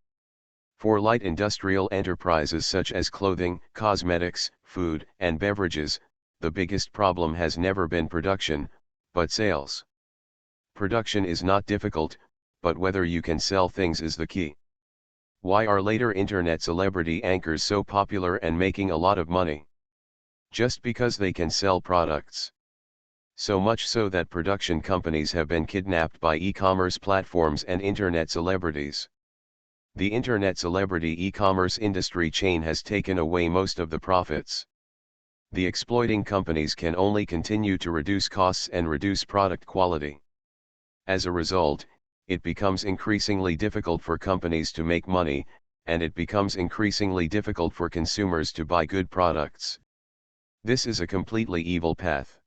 For light industrial enterprises such as clothing, cosmetics, food, and beverages, the biggest problem has never been production, but sales. Production is not difficult, but whether you can sell things is the key. Why are later internet celebrity anchors so popular and making a lot of money? Just because they can sell products. So much so that production companies have been kidnapped by e-commerce platforms and internet celebrities. The internet celebrity e-commerce industry chain has taken away most of the profits. The exploiting companies can only continue to reduce costs and reduce product quality. As a result, it becomes increasingly difficult for companies to make money, and it becomes increasingly difficult for consumers to buy good products. This is a completely evil path.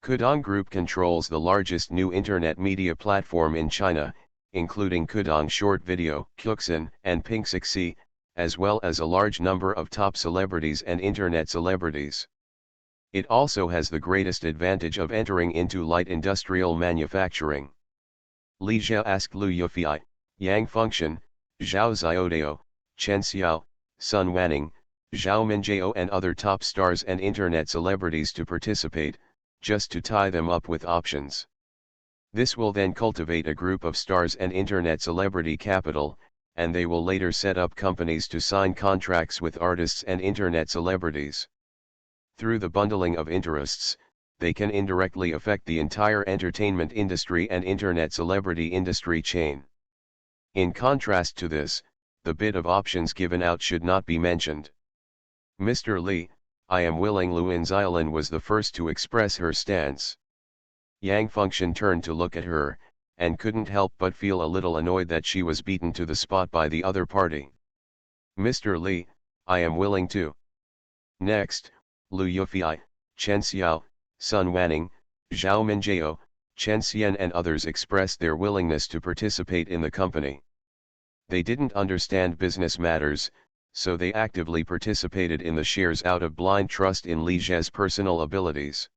Kudong Group controls the largest new internet media platform in China, including Kudong Short Video, Qixin, and Pingxi, as well as a large number of top celebrities and internet celebrities. It also has the greatest advantage of entering into light industrial manufacturing. Li Jie asked Lu Yufei, Yang Fengxian, Zhao Xiaodao, Chen Xiao, Sun Wanning, Zhao Minjiao and other top stars and internet celebrities to participate, just to tie them up with options. This will then cultivate a group of stars and internet celebrity capital, and they will later set up companies to sign contracts with artists and internet celebrities. Through the bundling of interests, they can indirectly affect the entire entertainment industry and internet celebrity industry chain. In contrast to this, the bit of options given out should not be mentioned. Mr. Li, I am willing. Luan Xiaolin was the first to express her stance. Yang Fengxian turned to look at her, and couldn't help but feel a little annoyed that she was beaten to the spot by the other party. Mr. Li, I am willing too. Next, Lu Yufei, Chen Xiao, Sun Wanning, Zhao Minjiao, Chen Xian and others expressed their willingness to participate in the company. They didn't understand business matters, so they actively participated in the shares out of blind trust in Li Jie's personal abilities.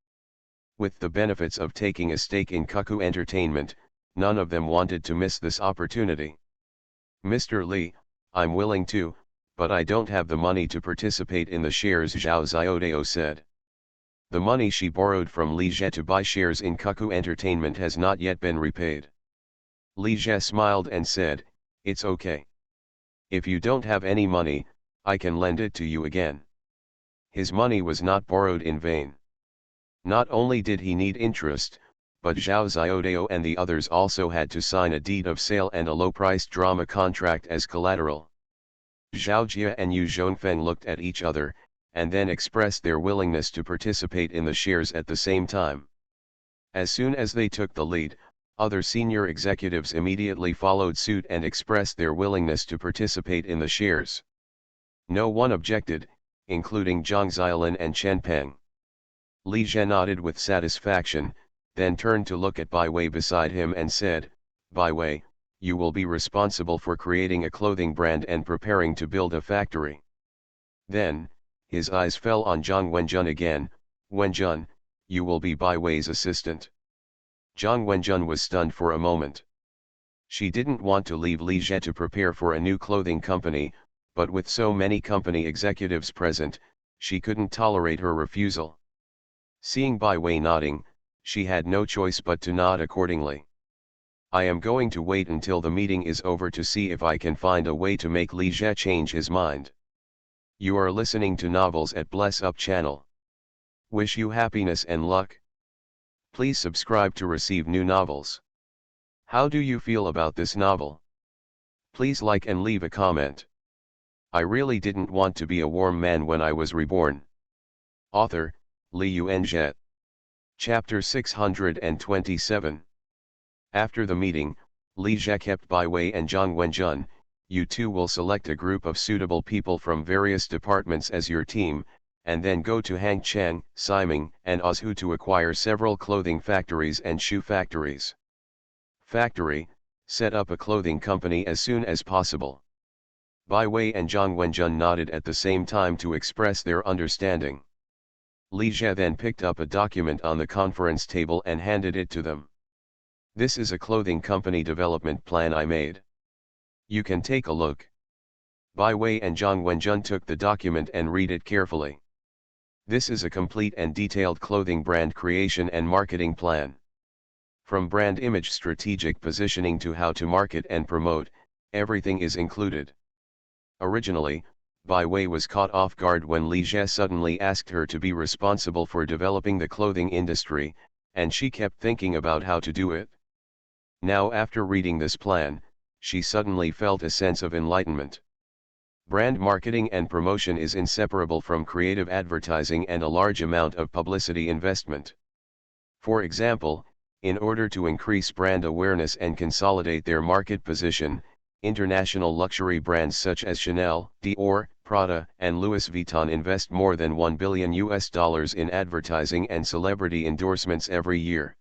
With the benefits of taking a stake in Cuckoo Entertainment, none of them wanted to miss this opportunity. Mr. Li, I'm willing to, but I don't have the money to participate in the shares, Zhao Xiaodao said. The money she borrowed from Li Jie to buy shares in Cuckoo Entertainment has not yet been repaid. Li Jie smiled and said, it's okay. If you don't have any money, I can lend it to you again. His money was not borrowed in vain. Not only did he need interest, but Zhao Xiaodao and the others also had to sign a deed of sale and a low-priced drama contract as collateral. Zhao Jie and Yu Zhongfeng looked at each other, and then expressed their willingness to participate in the shares at the same time. As soon as they took the lead, other senior executives immediately followed suit and expressed their willingness to participate in the shares. No one objected, including Zhang Xiaolin and Chen Peng. Li Jie nodded with satisfaction, then turned to look at Bai Wei beside him and said, Bai Wei, you will be responsible for creating a clothing brand and preparing to build a factory. Then, his eyes fell on Zhang Wenjun again. Wenjun, you will be Bai Wei's assistant. Zhang Wenjun was stunned for a moment. She didn't want to leave Li Jie to prepare for a new clothing company, but with so many company executives present, she couldn't tolerate her refusal. Seeing Bai Wei nodding, she had no choice but to nod accordingly. I am going to wait until the meeting is over to see if I can find a way to make Li Jie change his mind. You are listening to Novels at Bless Up channel. Wish you happiness and luck. Please subscribe to receive new novels. How do you feel about this novel? Please like and leave a comment. I really didn't want to be a warm man when I was reborn. Author, Li Yuanjie. Chapter 627. After the meeting, Li Jie kept Bai Wei and Zhang Wenjun, You too will select a group of suitable people from various departments as your team, and then go to Hangchang, Ximing, and Ozhou to acquire several clothing factories and shoe factories. Factory, set up a clothing company as soon as possible. Bai Wei and Zhang Wenjun nodded at the same time to express their understanding. Li Jie then picked up a document on the conference table and handed it to them. This is a clothing company development plan I made. You can take a look. Bai Wei and Zhang Wenjun took the document and read it carefully. This is a complete and detailed clothing brand creation and marketing plan. From brand image strategic positioning to how to market and promote, everything is included. Originally, Bai Wei was caught off guard when Li Jie suddenly asked her to be responsible for developing the clothing industry, and she kept thinking about how to do it. Now after reading this plan, she suddenly felt a sense of enlightenment. Brand marketing and promotion is inseparable from creative advertising and a large amount of publicity investment. For example, in order to increase brand awareness and consolidate their market position, international luxury brands such as Chanel, Dior, Prada, and Louis Vuitton invest more than $1 billion in advertising and celebrity endorsements every year.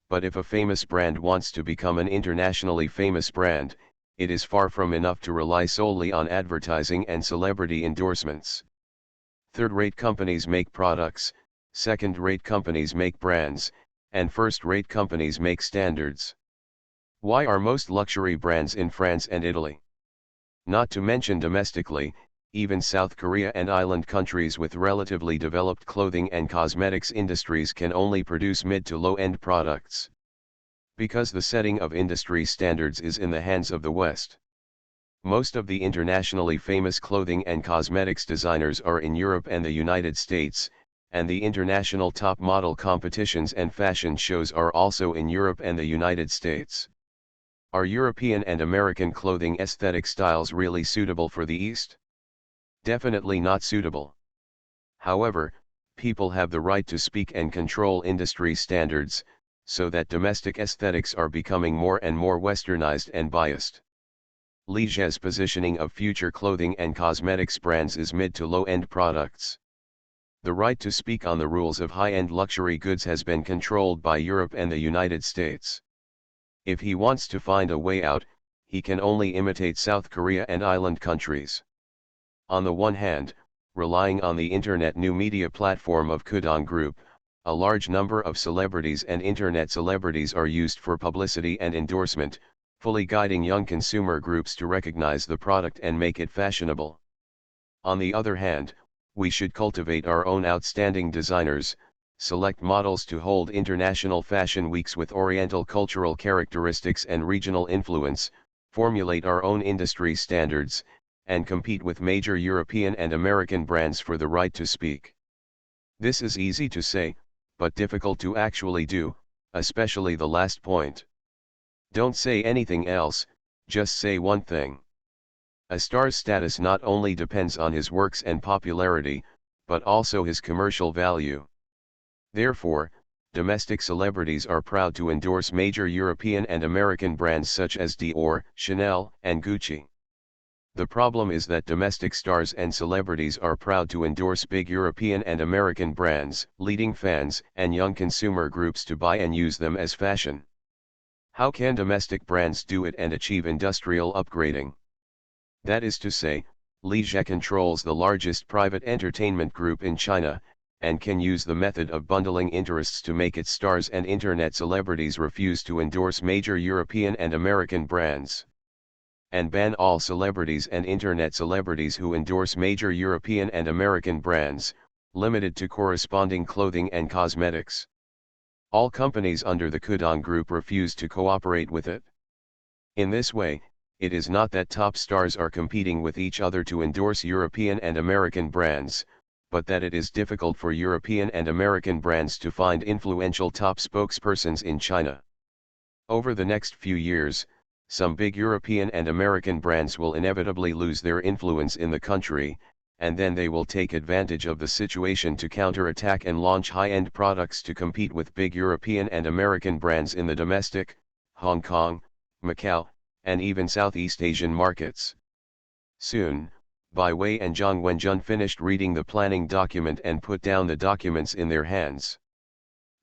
But if a famous brand wants to become an internationally famous brand, it is far from enough to rely solely on advertising and celebrity endorsements. Third-rate companies make products, second-rate companies make brands, and first-rate companies make standards. Why are most luxury brands in France and Italy? Not to mention domestically, even South Korea and island countries with relatively developed clothing and cosmetics industries can only produce mid to low-end products. Because the setting of industry standards is in the hands of the West. Most of the internationally famous clothing and cosmetics designers are in Europe and the United States, and the international top model competitions and fashion shows are also in Europe and the United States. Are European and American clothing aesthetic styles really suitable for the East? Definitely not suitable. However, people have the right to speak and control industry standards, so that domestic aesthetics are becoming more and more westernized and biased. Li Jie's positioning of future clothing and cosmetics brands is mid to low-end products. The right to speak on the rules of high-end luxury goods has been controlled by Europe and the United States. If he wants to find a way out, he can only imitate South Korea and island countries. On the one hand, relying on the internet new media platform of Kudong Group, a large number of celebrities and internet celebrities are used for publicity and endorsement, fully guiding young consumer groups to recognize the product and make it fashionable. On the other hand, we should cultivate our own outstanding designers, select models to hold international fashion weeks with Oriental cultural characteristics and regional influence, formulate our own industry standards, and compete with major European and American brands for the right to speak. This is easy to say, but difficult to actually do, especially the last point. Don't say anything else, just say one thing. A star's status not only depends on his works and popularity, but also his commercial value. Therefore, domestic celebrities are proud to endorse major European and American brands such as Dior, Chanel, and Gucci. The problem is that domestic stars and celebrities are proud to endorse big European and American brands, leading fans and young consumer groups to buy and use them as fashion. How can domestic brands do it and achieve industrial upgrading? That is to say, Li Jie controls the largest private entertainment group in China, and can use the method of bundling interests to make its stars and internet celebrities refuse to endorse major European and American brands. And ban all celebrities and internet celebrities who endorse major European and American brands, limited to corresponding clothing and cosmetics. All companies under the Kudong Group refuse to cooperate with it. In this way, it is not that top stars are competing with each other to endorse European and American brands, but that it is difficult for European and American brands to find influential top spokespersons in China. Over the next few years, some big European and American brands will inevitably lose their influence in the country, and then they will take advantage of the situation to counterattack and launch high-end products to compete with big European and American brands in the domestic, Hong Kong, Macau, and even Southeast Asian markets. Soon, Bai Wei and Zhang Wenjun finished reading the planning document and put down the documents in their hands.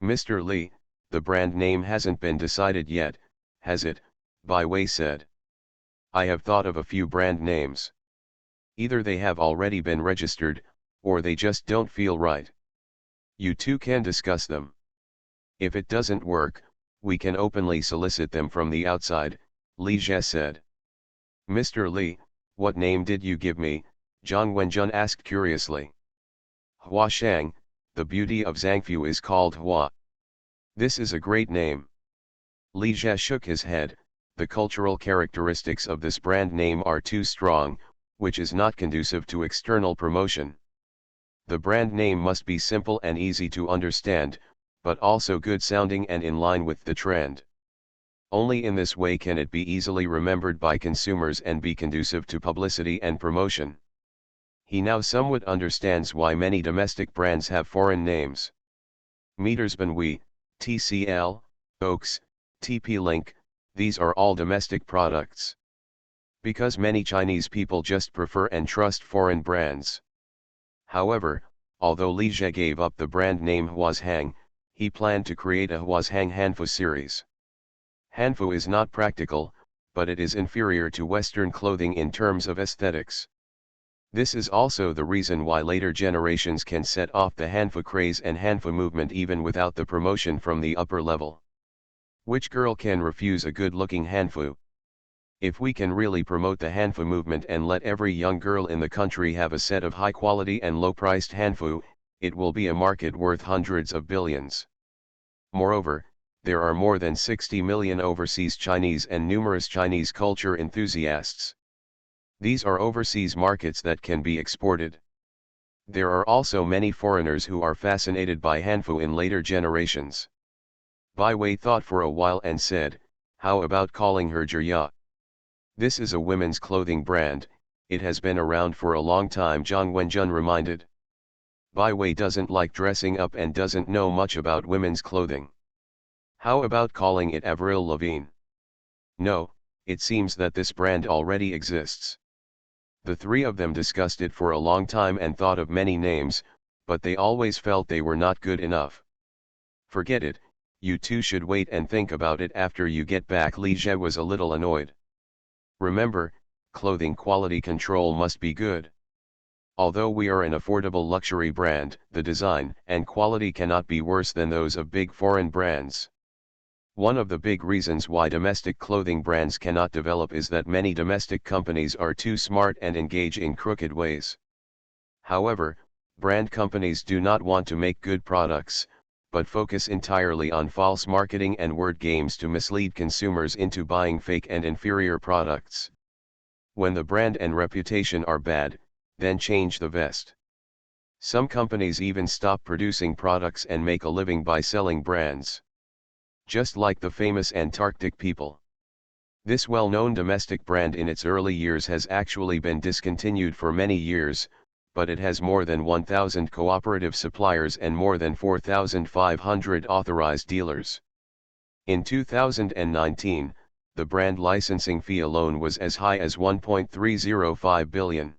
"Mr. Li, the brand name hasn't been decided yet, has it?" Bai Wei said. "I have thought of a few brand names. Either they have already been registered, or they just don't feel right. You two can discuss them. If it doesn't work, we can openly solicit them from the outside," Li Jie said. "Mr. Li, what name did you give me?" Zhang Wenjun asked curiously. "Hua Shang, the beauty of Zhangfu is called Hua. This is a great name." Li Jie shook his head. "The cultural characteristics of this brand name are too strong, which is not conducive to external promotion. The brand name must be simple and easy to understand, but also good sounding and in line with the trend. Only in this way can it be easily remembered by consumers and be conducive to publicity and promotion." He now somewhat understands why many domestic brands have foreign names. Metersbanwi, TCL, Oaks, TP-Link, these are all domestic products. Because many Chinese people just prefer and trust foreign brands. However, although Li Jie gave up the brand name Huazhang, he planned to create a Huazhang Hanfu series. Hanfu is not practical, but it is inferior to Western clothing in terms of aesthetics. This is also the reason why later generations can set off the Hanfu craze and Hanfu movement even without the promotion from the upper level. Which girl can refuse a good-looking Hanfu? If we can really promote the Hanfu movement and let every young girl in the country have a set of high-quality and low-priced Hanfu, it will be a market worth hundreds of billions. Moreover, there are more than 60 million overseas Chinese and numerous Chinese culture enthusiasts. These are overseas markets that can be exported. There are also many foreigners who are fascinated by Hanfu in later generations." Bai Wei thought for a while and said, "How about calling her Jirya? This is a women's clothing brand, it has been around for a long time," Zhang Wenjun reminded. "Bai Wei doesn't like dressing up and doesn't know much about women's clothing. How about calling it Avril Lavigne?" "No, it seems that this brand already exists." The three of them discussed it for a long time and thought of many names, but they always felt they were not good enough. "Forget it, you two should wait and think about it after you get back." Li Jie was a little annoyed. "Remember, clothing quality control must be good. Although we are an affordable luxury brand, the design and quality cannot be worse than those of big foreign brands. One of the big reasons why domestic clothing brands cannot develop is that many domestic companies are too smart and engage in crooked ways. However, brand companies do not want to make good products, but focus entirely on false marketing and word games to mislead consumers into buying fake and inferior products. When the brand and reputation are bad, then change the vest. Some companies even stop producing products and make a living by selling brands. Just like the famous Antarctic people. This well-known domestic brand in its early years has actually been discontinued for many years, but it has more than 1,000 cooperative suppliers and more than 4,500 authorized dealers. In 2019, the brand licensing fee alone was as high as 1.305 billion.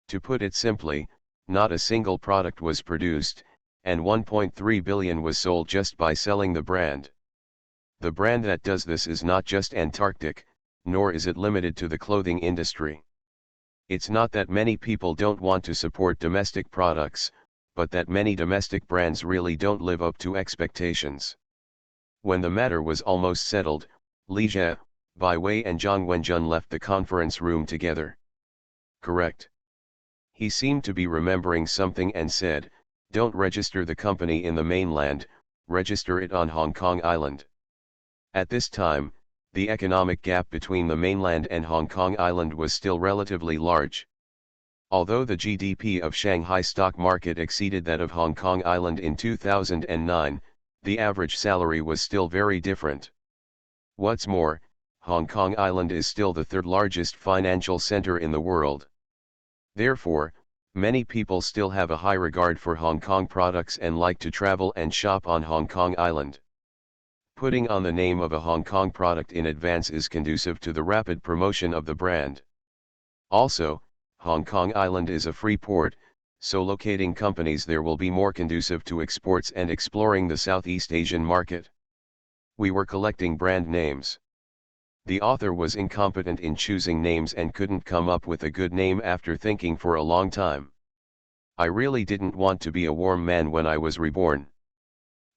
To put it simply, not a single product was produced, and 1.3 billion was sold just by selling the brand. The brand that does this is not just Antarctic, nor is it limited to the clothing industry. It's not that many people don't want to support domestic products, but that many domestic brands really don't live up to expectations. When the matter was almost settled, Li Jie, Bai Wei and Zhang Wenjun left the conference room together. "Correct." He seemed to be remembering something and said, "Don't register the company in the mainland, register it on Hong Kong Island." At this time, the economic gap between the mainland and Hong Kong Island was still relatively large. Although the GDP of Shanghai stock market exceeded that of Hong Kong Island in 2009, the average salary was still very different. What's more, Hong Kong Island is still the third largest financial center in the world. Therefore, many people still have a high regard for Hong Kong products and like to travel and shop on Hong Kong Island. Putting on the name of a Hong Kong product in advance is conducive to the rapid promotion of the brand. Also, Hong Kong Island is a free port, so locating companies there will be more conducive to exports and exploring the Southeast Asian market. We were collecting brand names. The author was incompetent in choosing names and couldn't come up with a good name after thinking for a long time. I really didn't want to be a warm man when I was reborn.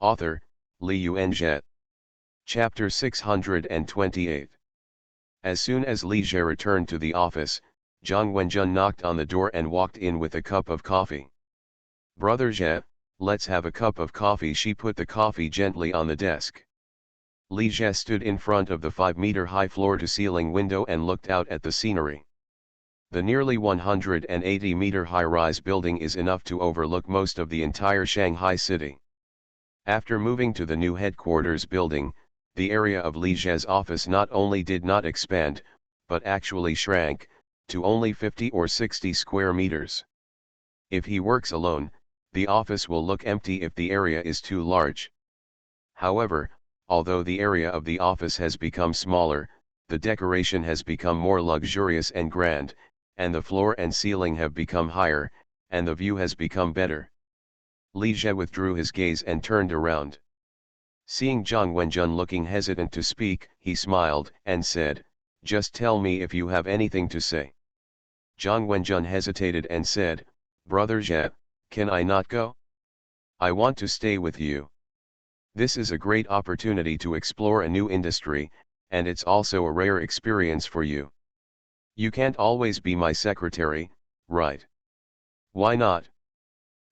Author, Li Yuanzhe. Chapter 628. As soon as Li Zhe returned to the office, Zhang Wenjun knocked on the door and walked in with a cup of coffee. "Brother Zhe, let's have a cup of coffee." She put the coffee gently on the desk. Li Zhe stood in front of the 5-meter-high floor-to-ceiling window and looked out at the scenery. The nearly 180-meter high-rise building is enough to overlook most of the entire Shanghai city. After moving to the new headquarters building, the area of Li Zhe's office not only did not expand, but actually shrank, to only 50 or 60 square meters. If he works alone, the office will look empty if the area is too large. However, although the area of the office has become smaller, the decoration has become more luxurious and grand, and the floor and ceiling have become higher, and the view has become better. Li Zhe withdrew his gaze and turned around. Seeing Zhang Wenjun looking hesitant to speak, he smiled and said, "Just tell me if you have anything to say." Zhang Wenjun hesitated and said, "Brother Zhe, can I not go? I want to stay with you. This is a great opportunity to explore a new industry, and it's also a rare experience for you. You can't always be my secretary, right?" "Why not?"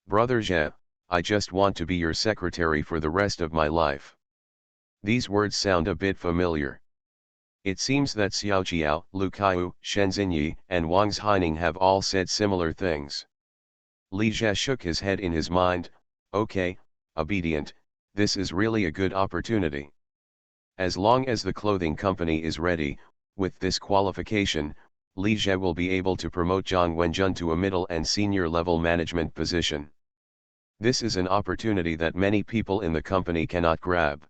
"Brother Zhe, I just want to be your secretary for the rest of my life." These words sound a bit familiar. It seems that Xiao Jiao, Lu Kaiyu, Shen Xinyi, and Wang Haining have all said similar things. Li Zhe shook his head in his mind. "Okay, obedient, this is really a good opportunity. As long as the clothing company is ready, with this qualification, Li Zhe will be able to promote Zhang Wenjun to a middle and senior level management position. This is an opportunity that many people in the company cannot grab."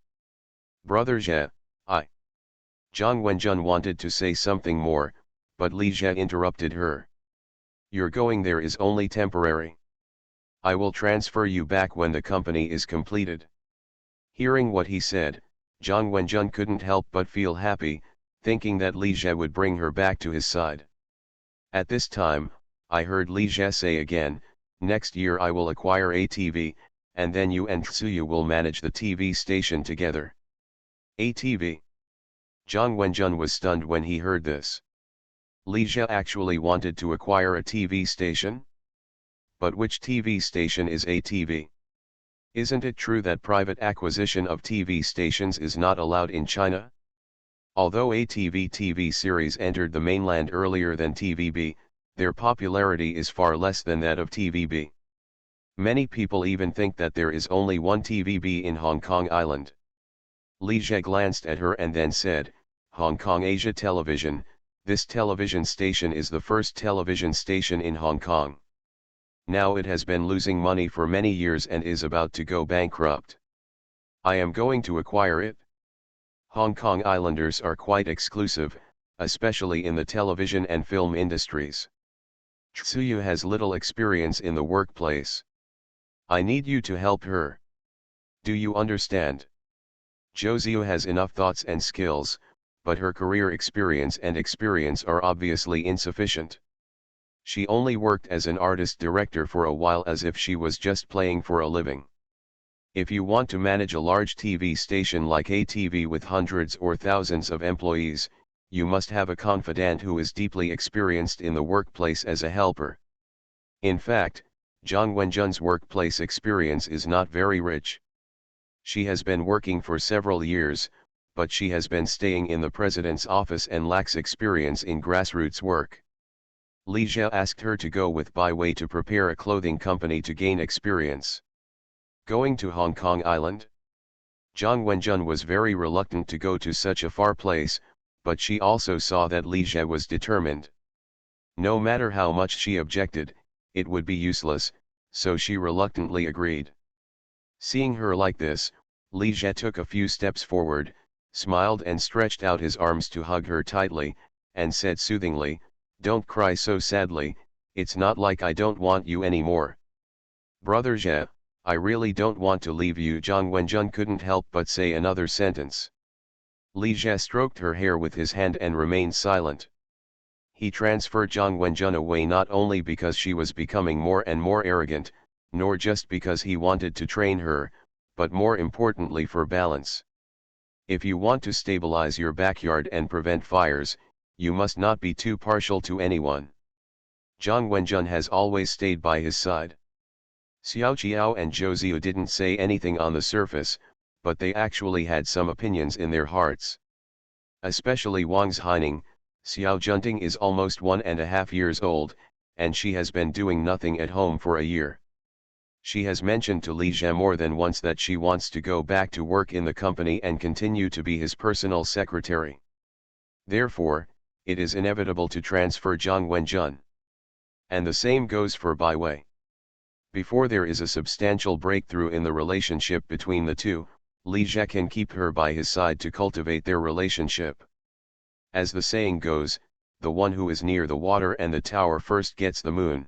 "Brother Zhe, Zhang Wenjun wanted to say something more, but Li Zhe interrupted her. "Your going there is only temporary. I will transfer you back when the company is completed." Hearing what he said, Zhang Wenjun couldn't help but feel happy, thinking that Li Zhe would bring her back to his side. At this time, I heard Li Zhe say again, "Next year I will acquire a TV, and then you and Tsuyu will manage the TV station together." "A TV?" Zhang Wenjun was stunned when he heard this. Li Zhe actually wanted to acquire a TV station? But which TV station is a TV? Isn't it true that private acquisition of TV stations is not allowed in China? Although a TV series entered the mainland earlier than TVB, their popularity is far less than that of TVB. Many people even think that there is only one TVB in Hong Kong Island. Li Zhe glanced at her and then said, "Hong Kong Asia Television, this television station is the first television station in Hong Kong. Now it has been losing money for many years and is about to go bankrupt. I am going to acquire it." Hong Kong Islanders are quite exclusive, especially in the television and film industries. Tsuyu has little experience in the workplace. I need you to help her. Do you understand? Joziu has enough thoughts and skills, but her career experience are obviously insufficient. She only worked as an artist director for a while as if she was just playing for a living. If you want to manage a large TV station like a TV with hundreds or thousands of employees, you must have a confidant who is deeply experienced in the workplace as a helper. In fact, Zhang Wenjun's workplace experience is not very rich. She has been working for several years, but she has been staying in the president's office and lacks experience in grassroots work. Li Zhe asked her to go with Bai Wei to prepare a clothing company to gain experience. Going to Hong Kong Island? Zhang Wenjun was very reluctant to go to such a far place, but she also saw that Li Zhe was determined. No matter how much she objected, it would be useless, so she reluctantly agreed. Seeing her like this, Li Jie took a few steps forward, smiled and stretched out his arms to hug her tightly, and said soothingly, "Don't cry so sadly, it's not like I don't want you anymore. Brother Jie, I really don't want to leave you." Jiang Wenjun couldn't help but say another sentence. Li Jie stroked her hair with his hand and remained silent. He transferred Jiang Wenjun away not only because she was becoming more and more arrogant, nor just because he wanted to train her, but more importantly for balance. If you want to stabilize your backyard and prevent fires, you must not be too partial to anyone. Jiang Wenjun has always stayed by his side. Xiao Jiao and Zhou Ziyu didn't say anything on the surface, but they actually had some opinions in their hearts. Especially Wang's Haining. Xiao Junting is almost 1.5 years old, and she has been doing nothing at home for a year. She has mentioned to Li Jie more than once that she wants to go back to work in the company and continue to be his personal secretary. Therefore, it is inevitable to transfer Jiang Wenjun. And the same goes for Bai Wei. Before there is a substantial breakthrough in the relationship between the two, Li Jie can keep her by his side to cultivate their relationship. As the saying goes, the one who is near the water and the tower first gets the moon.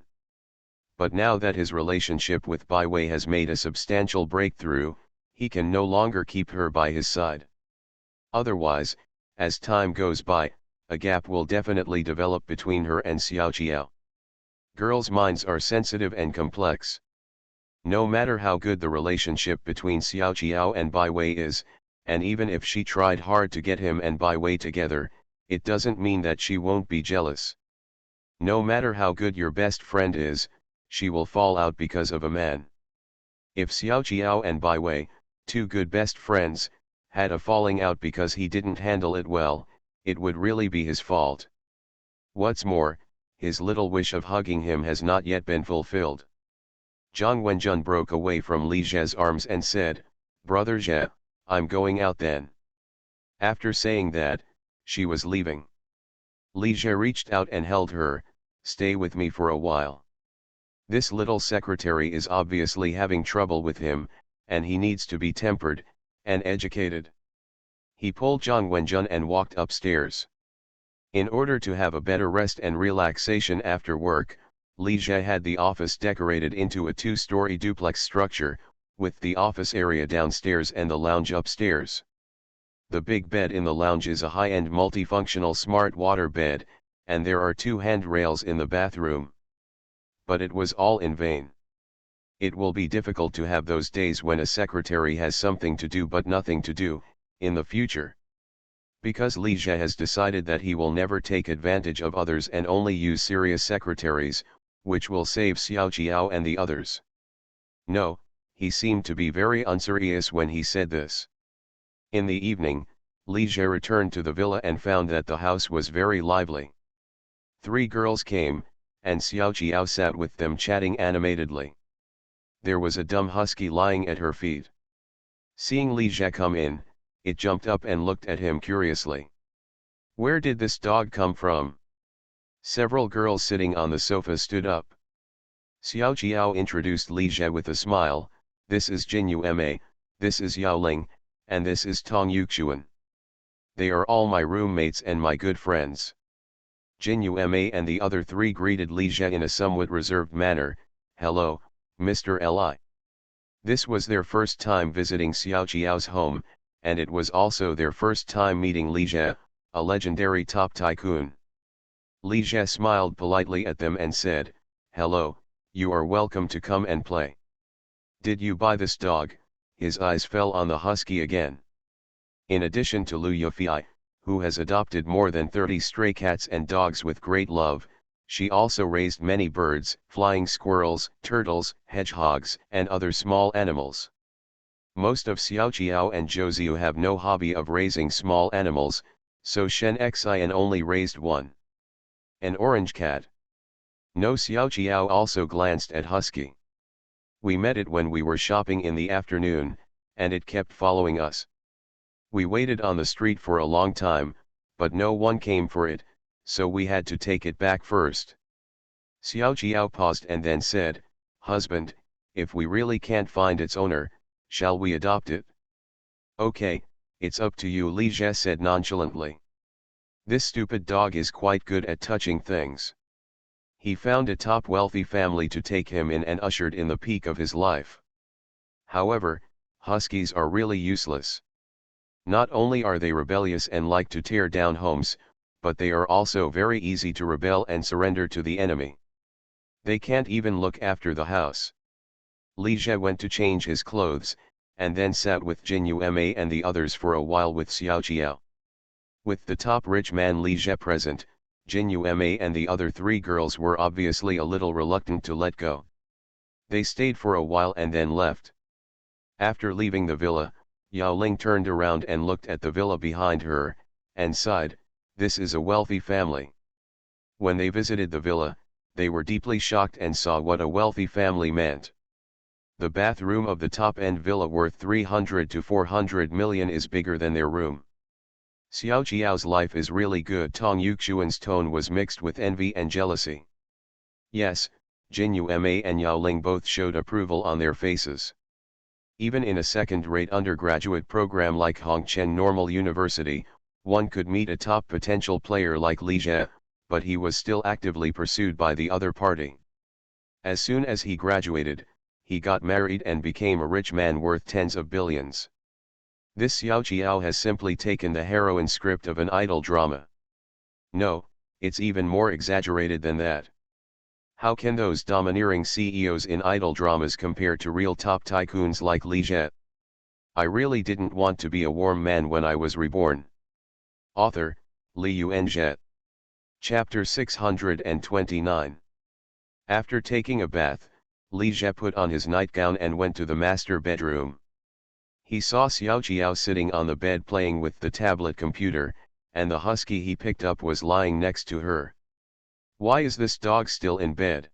But now that his relationship with Bai Wei has made a substantial breakthrough, he can no longer keep her by his side. Otherwise, as time goes by, a gap will definitely develop between her and Xiao Jiao. Girls' minds are sensitive and complex. No matter how good the relationship between Xiao Jiao and Bai Wei is, and even if she tried hard to get him and Bai Wei together, it doesn't mean that she won't be jealous. No matter how good your best friend is, she will fall out because of a man. If Xiao Jiao and Bai Wei, two good best friends, had a falling out because he didn't handle it well, it would really be his fault. What's more, his little wish of hugging him has not yet been fulfilled. Jiang Wenjun broke away from Li Jie's arms and said, "Brother Jie, I'm going out then." After saying that, she was leaving. Li Jie reached out and held her. "Stay with me for a while. This little secretary is obviously having trouble with him, and he needs to be tempered and educated." He pulled Jiang Wenjun and walked upstairs. In order to have a better rest and relaxation after work, Li Jie had the office decorated into a 2-story duplex structure, with the office area downstairs and the lounge upstairs. The big bed in the lounge is a high-end multifunctional smart water bed, and there are 2 handrails in the bathroom. But it was all in vain. It will be difficult to have those days when a secretary has something to do but nothing to do, in the future. Because Li Jie has decided that he will never take advantage of others and only use serious secretaries, which will save Xiao Jiao and the others. No, he seemed to be very unserious when he said this. In the evening, Li Jie returned to the villa and found that the house was very lively. 3 girls came, and Xiao Jiao sat with them chatting animatedly. There was a dumb husky lying at her feet. Seeing Li Jie come in, it jumped up and looked at him curiously. "Where did this dog come from?" Several girls sitting on the sofa stood up. Xiao Jiao introduced Li Jie with a smile. "This is Jin Yume, this is Yao Ling, and this is Tong Yuxuan. They are all my roommates and my good friends." Jin Yume and the other 3 greeted Li Jie in a somewhat reserved manner. "Hello, Mr. Li." This was their first time visiting Xiao Jiao's home, and it was also their first time meeting Li Jie, a legendary top tycoon. Li Jie smiled politely at them and said, "Hello, you are welcome to come and play. Did you buy this dog?" His eyes fell on the husky again. In addition to Lu Yufei, who has adopted more than 30 stray cats and dogs with great love, she also raised many birds, flying squirrels, turtles, hedgehogs, and other small animals. Most of Xiao Jiao and Zhou Ziyu have no hobby of raising small animals, so Shen Xian only raised one. An orange cat. No, Xiao Jiao also glanced at Husky. "We met it when we were shopping in the afternoon, and it kept following us. We waited on the street for a long time, but no one came for it, so we had to take it back first." Xiao Jiao paused and then said, "Husband, if we really can't find its owner, shall we adopt it?" Okay, it's up to you, Li Jie said nonchalantly. This stupid dog is quite good at touching things. He found a top wealthy family to take him in and ushered in the peak of his life. However, huskies are really useless. Not only are they rebellious and like to tear down homes, but they are also very easy to rebel and surrender to the enemy. They can't even look after the house. Li Jie went to change his clothes, and then sat with Jin Yuma and the others for a while with Xiao Jiao. With the top rich man Li Jie present, Jin Yuma and the other three girls were obviously a little reluctant to let go. They stayed for a while and then left. After leaving the villa, Yao Ling turned around and looked at the villa behind her, and sighed, "This is a wealthy family." When they visited the villa, they were deeply shocked and saw what a wealthy family meant. The bathroom of the top-end villa worth 300 to 400 million is bigger than their room. Xiao Jiao's life is really good. Tong Yuxuan's tone was mixed with envy and jealousy. Yes, Jin Yuma and Yao Ling both showed approval on their faces. Even in a second-rate undergraduate program like Hongqian Normal University, one could meet a top potential player like Li Jie, but he was still actively pursued by the other party. As soon as he graduated, he got married and became a rich man worth tens of billions. This Xiao Jiao has simply taken the heroine script of an idol drama. No, it's even more exaggerated than that. How can those domineering CEOs in idol dramas compare to real top tycoons like Li Jie? I really didn't want to be a warm man when I was reborn. Author, Li Yuanjie. Chapter 629. After taking a bath, Li Jie put on his nightgown and went to the master bedroom. He saw Xiao Jiao sitting on the bed playing with the tablet computer, and the husky he picked up was lying next to her. "Why is this dog still in bed?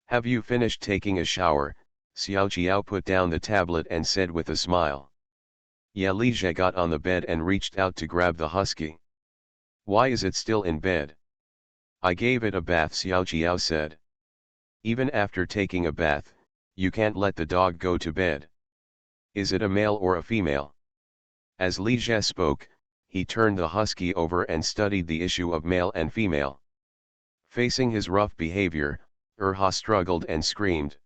Have you finished taking a shower?" Xiao Jiao put down the tablet and said with a smile. Yeah, Li Jie got on the bed and reached out to grab the husky. "Why is it still in bed?" "I gave it a bath," Xiao Jiao said. "Even after taking a bath, you can't let the dog go to bed. Is it a male or a female?" As Li Jie spoke, he turned the husky over and studied the issue of male and female. Facing his rough behavior, Erha struggled and screamed.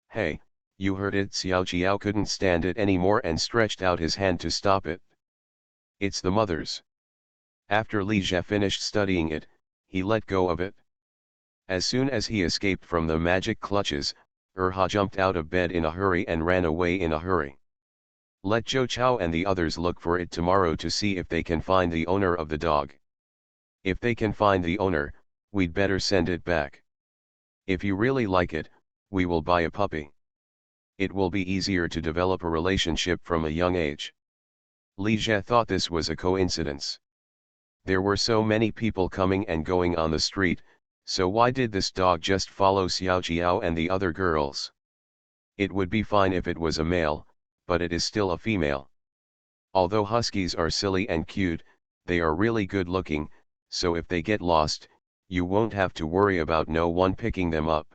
"Hey, you heard it!" Xiao Jiao couldn't stand it anymore and stretched out his hand to stop it. "It's the mother's." After Li Jie finished studying it, he let go of it. As soon as he escaped from the magic clutches, Erha jumped out of bed in a hurry and ran away in a hurry. "Let Zhou Chao and the others look for it tomorrow to see if they can find the owner of the dog. If they can find the owner, we'd better send it back. If you really like it, we will buy a puppy. It will be easier to develop a relationship from a young age." Li Jie thought this was a coincidence. There were so many people coming and going on the street, so why did this dog just follow Xiao Jiao and the other girls? It would be fine if it was a male, but it is still a female. Although huskies are silly and cute, they are really good looking, so if they get lost, you won't have to worry about no one picking them up.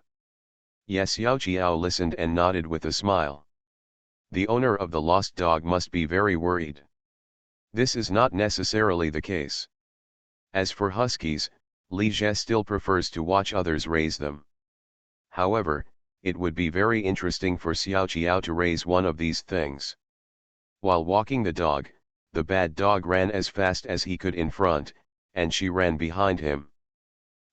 Yes, Xiao Jiao listened and nodded with a smile. The owner of the lost dog must be very worried. This is not necessarily the case. As for huskies, Li Jie still prefers to watch others raise them. However, it would be very interesting for Xiao Jiao to raise one of these things. While walking the dog, the bad dog ran as fast as he could in front, and she ran behind him.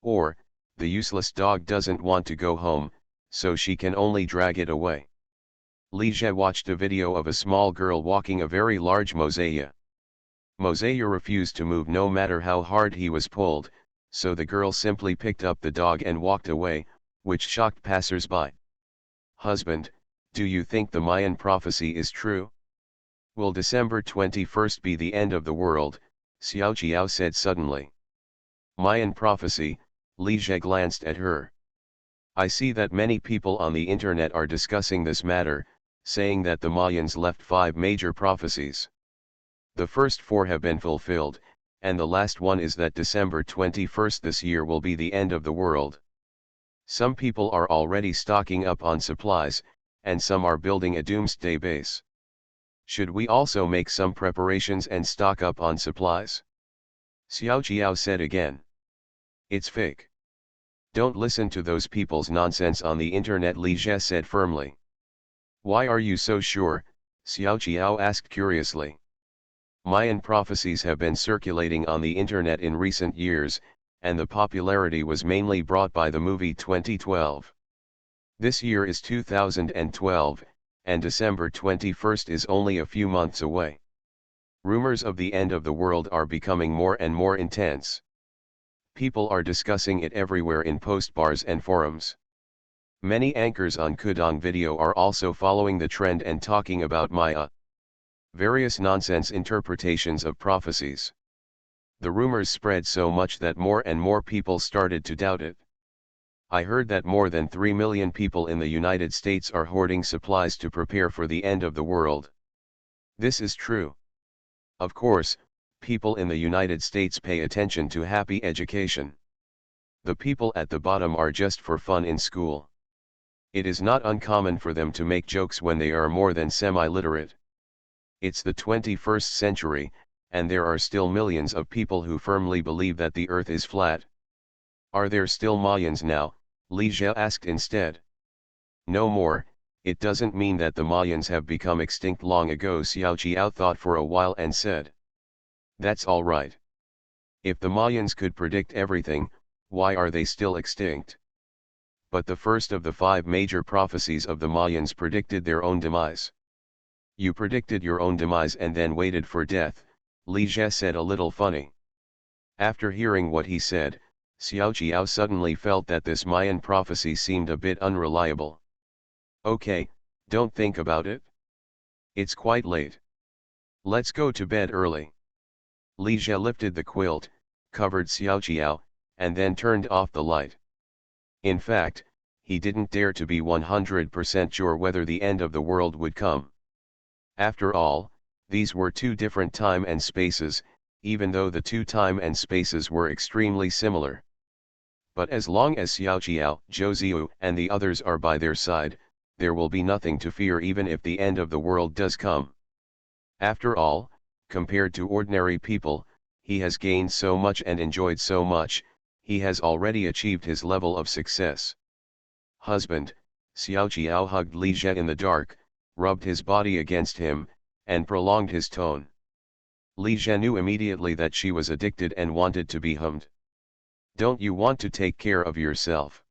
Or, the useless dog doesn't want to go home, so she can only drag it away. Li Jie watched a video of a small girl walking a very large mosaic. Mosaic refused to move no matter how hard he was pulled, so the girl simply picked up the dog and walked away, which shocked passers-by. "Husband, do you think the Mayan prophecy is true? Will December 21st be the end of the world?" Xiao Jiao said suddenly. "Mayan prophecy," Li Jie glanced at her. "I see that many people on the internet are discussing this matter, saying that the Mayans left 5 major prophecies. The first 4 have been fulfilled, and the last one is that December 21st this year will be the end of the world. Some people are already stocking up on supplies, and some are building a doomsday base. Should we also make some preparations and stock up on supplies? Xiao Jiao said again. It's fake. Don't listen to those people's nonsense on the internet, Li Jie said firmly. Why are you so sure? Xiao Jiao asked curiously. Mayan prophecies have been circulating on the internet in recent years, and the popularity was mainly brought by the movie 2012. This year is 2012, and December 21st is only a few months away. Rumors of the end of the world are becoming more and more intense. People are discussing it everywhere in post bars and forums. Many anchors on Kudong Video are also following the trend and talking about Maya. Various nonsense interpretations of prophecies. The rumors spread so much that more and more people started to doubt it. I heard that more than 3 million people in the United States are hoarding supplies to prepare for the end of the world. This is true. Of course, people in the United States pay attention to happy education. The people at the bottom are just for fun in school. It is not uncommon for them to make jokes when they are more than semi-literate. It's the 21st century, and there are still millions of people who firmly believe that the earth is flat. Are there still Mayans now? Li Jie asked instead. No more. It doesn't mean that the Mayans have become extinct long ago, Xiao Jiao thought for a while and said. That's all right. If the Mayans could predict everything, why are they still extinct? But the first of the 5 major prophecies of the Mayans predicted their own demise. You predicted your own demise and then waited for death, Li Jie said a little funny. After hearing what he said, Xiao Jiao suddenly felt that this Mayan prophecy seemed a bit unreliable. Okay, don't think about it. It's quite late. Let's go to bed early. Li Jie lifted the quilt, covered Xiao Jiao, and then turned off the light. In fact, he didn't dare to be 100% sure whether the end of the world would come. After all, these were 2 different time and spaces, even though the 2 time and spaces were extremely similar. But as long as Xiao Jiao, Zhou Ziyu, and the others are by their side, there will be nothing to fear even if the end of the world does come. After all, compared to ordinary people, he has gained so much and enjoyed so much, he has already achieved his level of success. Husband, Xiao Jiao hugged Li Jie in the dark, rubbed his body against him, and prolonged his tone. Li Jie knew immediately that she was addicted and wanted to be hummed. Don't you want to take care of yourself?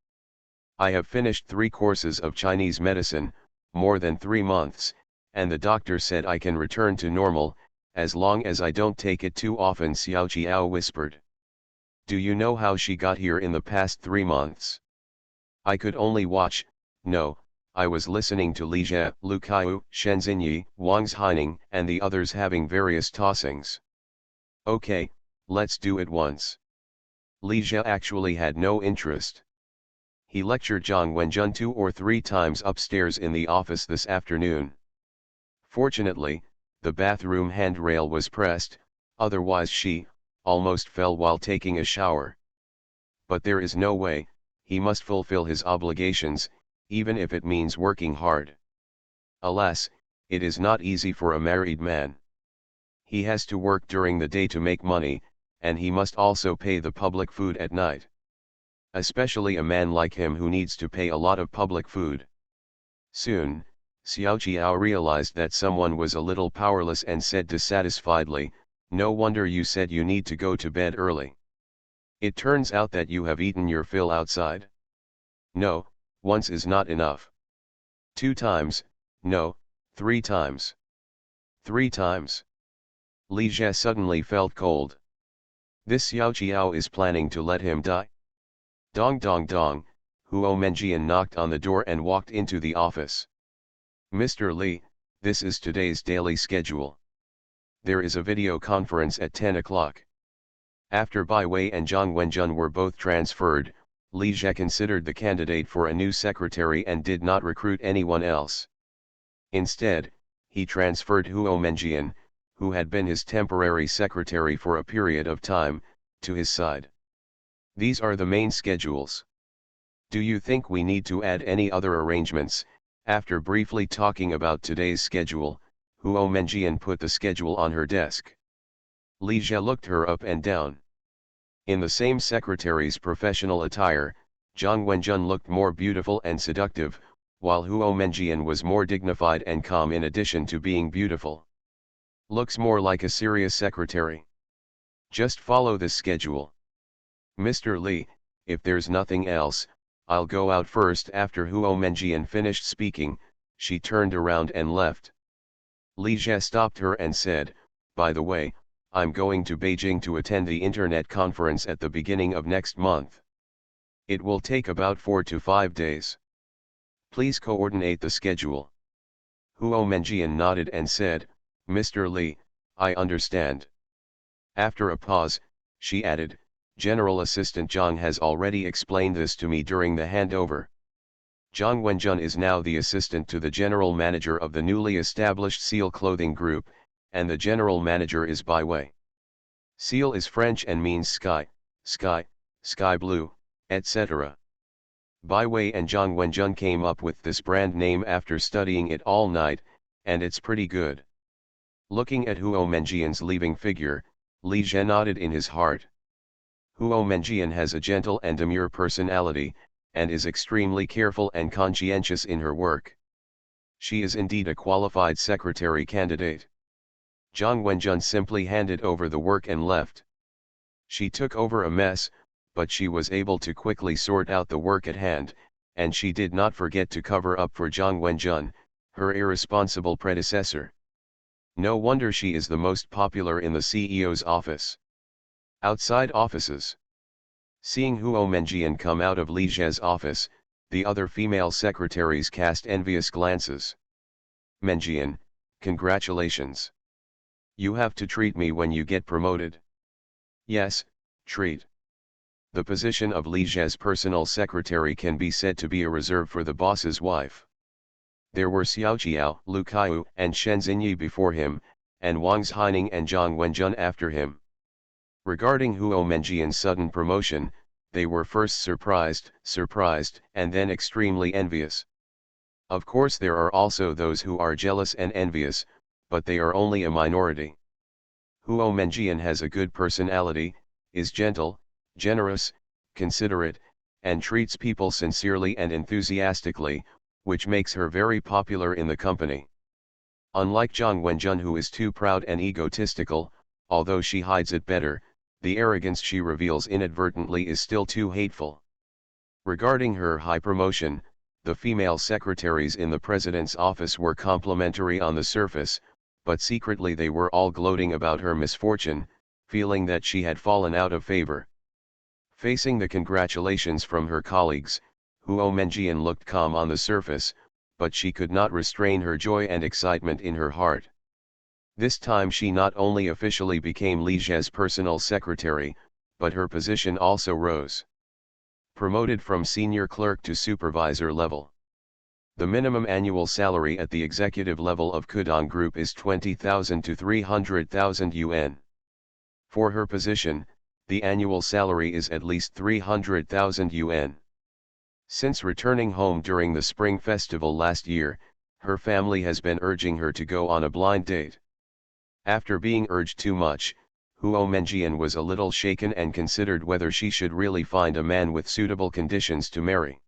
I have finished 3 courses of Chinese medicine, more than 3 months, and the doctor said I can return to normal, as long as I don't take it too often, Xiao Jiao whispered. Do you know how she got here in the past 3 months? I could only watch. No, I was listening to Li Jie, Lu Kaiyu, Shen Xinyi, Wang Zhaining, and the others having various tossings. Okay, let's do it once. Li Jie actually had no interest. He lectured Zhang Wenjun 2 or 3 times upstairs in the office this afternoon. Fortunately, the bathroom handrail was pressed, otherwise she almost fell while taking a shower. But there is no way, he must fulfill his obligations, even if it means working hard. Alas, it is not easy for a married man. He has to work during the day to make money, and he must also pay the public food at night. Especially a man like him who needs to pay a lot of public food. Soon, Xiao Jiao realized that someone was a little powerless and said dissatisfiedly, no wonder you said you need to go to bed early. It turns out that you have eaten your fill outside. No, once is not enough. 2 times, no, 3 times. 3 times. Li Jie suddenly felt cold. This Xiao Jiao is planning to let him die. Dong dong dong, Huo Menjian knocked on the door and walked into the office. Mr. Li, this is today's daily schedule. There is a video conference at 10 o'clock. After Bai Wei and Zhang Wenjun were both transferred, Li Jie considered the candidate for a new secretary and did not recruit anyone else. Instead, he transferred Huo Menjian, who had been his temporary secretary for a period of time, to his side. These are the main schedules. Do you think we need to add any other arrangements? After briefly talking about today's schedule, Huo Menjian put the schedule on her desk. Li Jie looked her up and down. In the same secretary's professional attire, Zhang Wenjun looked more beautiful and seductive, while Huo Menjian was more dignified and calm in addition to being beautiful. Looks more like a serious secretary. Just follow this schedule. Mr. Li, if there's nothing else, I'll go out first. After Huo Menjian finished speaking, she turned around and left. Li Jie stopped her and said, "By the way, I'm going to Beijing to attend the internet conference at the beginning of next month. It will take about 4 to 5 days. Please coordinate the schedule." Huo Menjian nodded and said, "Mr. Li, I understand." After a pause, she added, "General Assistant Zhang has already explained this to me during the handover. Zhang Wenjun is now the assistant to the general manager of the newly established Seal Clothing Group, and the general manager is Bai Wei. Seal is French and means sky, sky blue, etc. Bai Wei and Zhang Wenjun came up with this brand name after studying it all night, and it's pretty good." Looking at Huo Menjian's leaving figure, Li Jie nodded in his heart. Huo Menjian has a gentle and demure personality, and is extremely careful and conscientious in her work. She is indeed a qualified secretary candidate. Zhang Wenjun simply handed over the work and left. She took over a mess, but she was able to quickly sort out the work at hand, and she did not forget to cover up for Zhang Wenjun, her irresponsible predecessor. No wonder she is the most popular in the CEO's office. Outside offices. Seeing Huo Menjian come out of Li Jie's office, the other female secretaries cast envious glances. "Menjian, congratulations. You have to treat me when you get promoted." "Yes, treat." The position of Li Jie's personal secretary can be said to be a reserve for the boss's wife. There were Xiaoqiao, Lu Kaiyu, and Shen Xinyi before him, and Wang Zhaining and Zhang Wenjun after him. Regarding Huo Menjian's sudden promotion, they were first surprised, and then extremely envious. Of course there are also those who are jealous and envious, but they are only a minority. Huo Menjian has a good personality, is gentle, generous, considerate, and treats people sincerely and enthusiastically, which makes her very popular in the company. Unlike Zhang Wenjun, who is too proud and egotistical, although she hides it better, the arrogance she reveals inadvertently is still too hateful. Regarding her high promotion, the female secretaries in the president's office were complimentary on the surface, but secretly they were all gloating about her misfortune, feeling that she had fallen out of favor. Facing the congratulations from her colleagues, Huo Menjian looked calm on the surface, but she could not restrain her joy and excitement in her heart. This time she not only officially became Li Jie's personal secretary, but her position also rose. Promoted from senior clerk to supervisor level. The minimum annual salary at the executive level of Kudong Group is 20,000 to 300,000 yuan. For her position, the annual salary is at least 300,000 yuan. Since returning home during the Spring Festival last year, her family has been urging her to go on a blind date. After being urged too much, Huo Menjian was a little shaken and considered whether she should really find a man with suitable conditions to marry.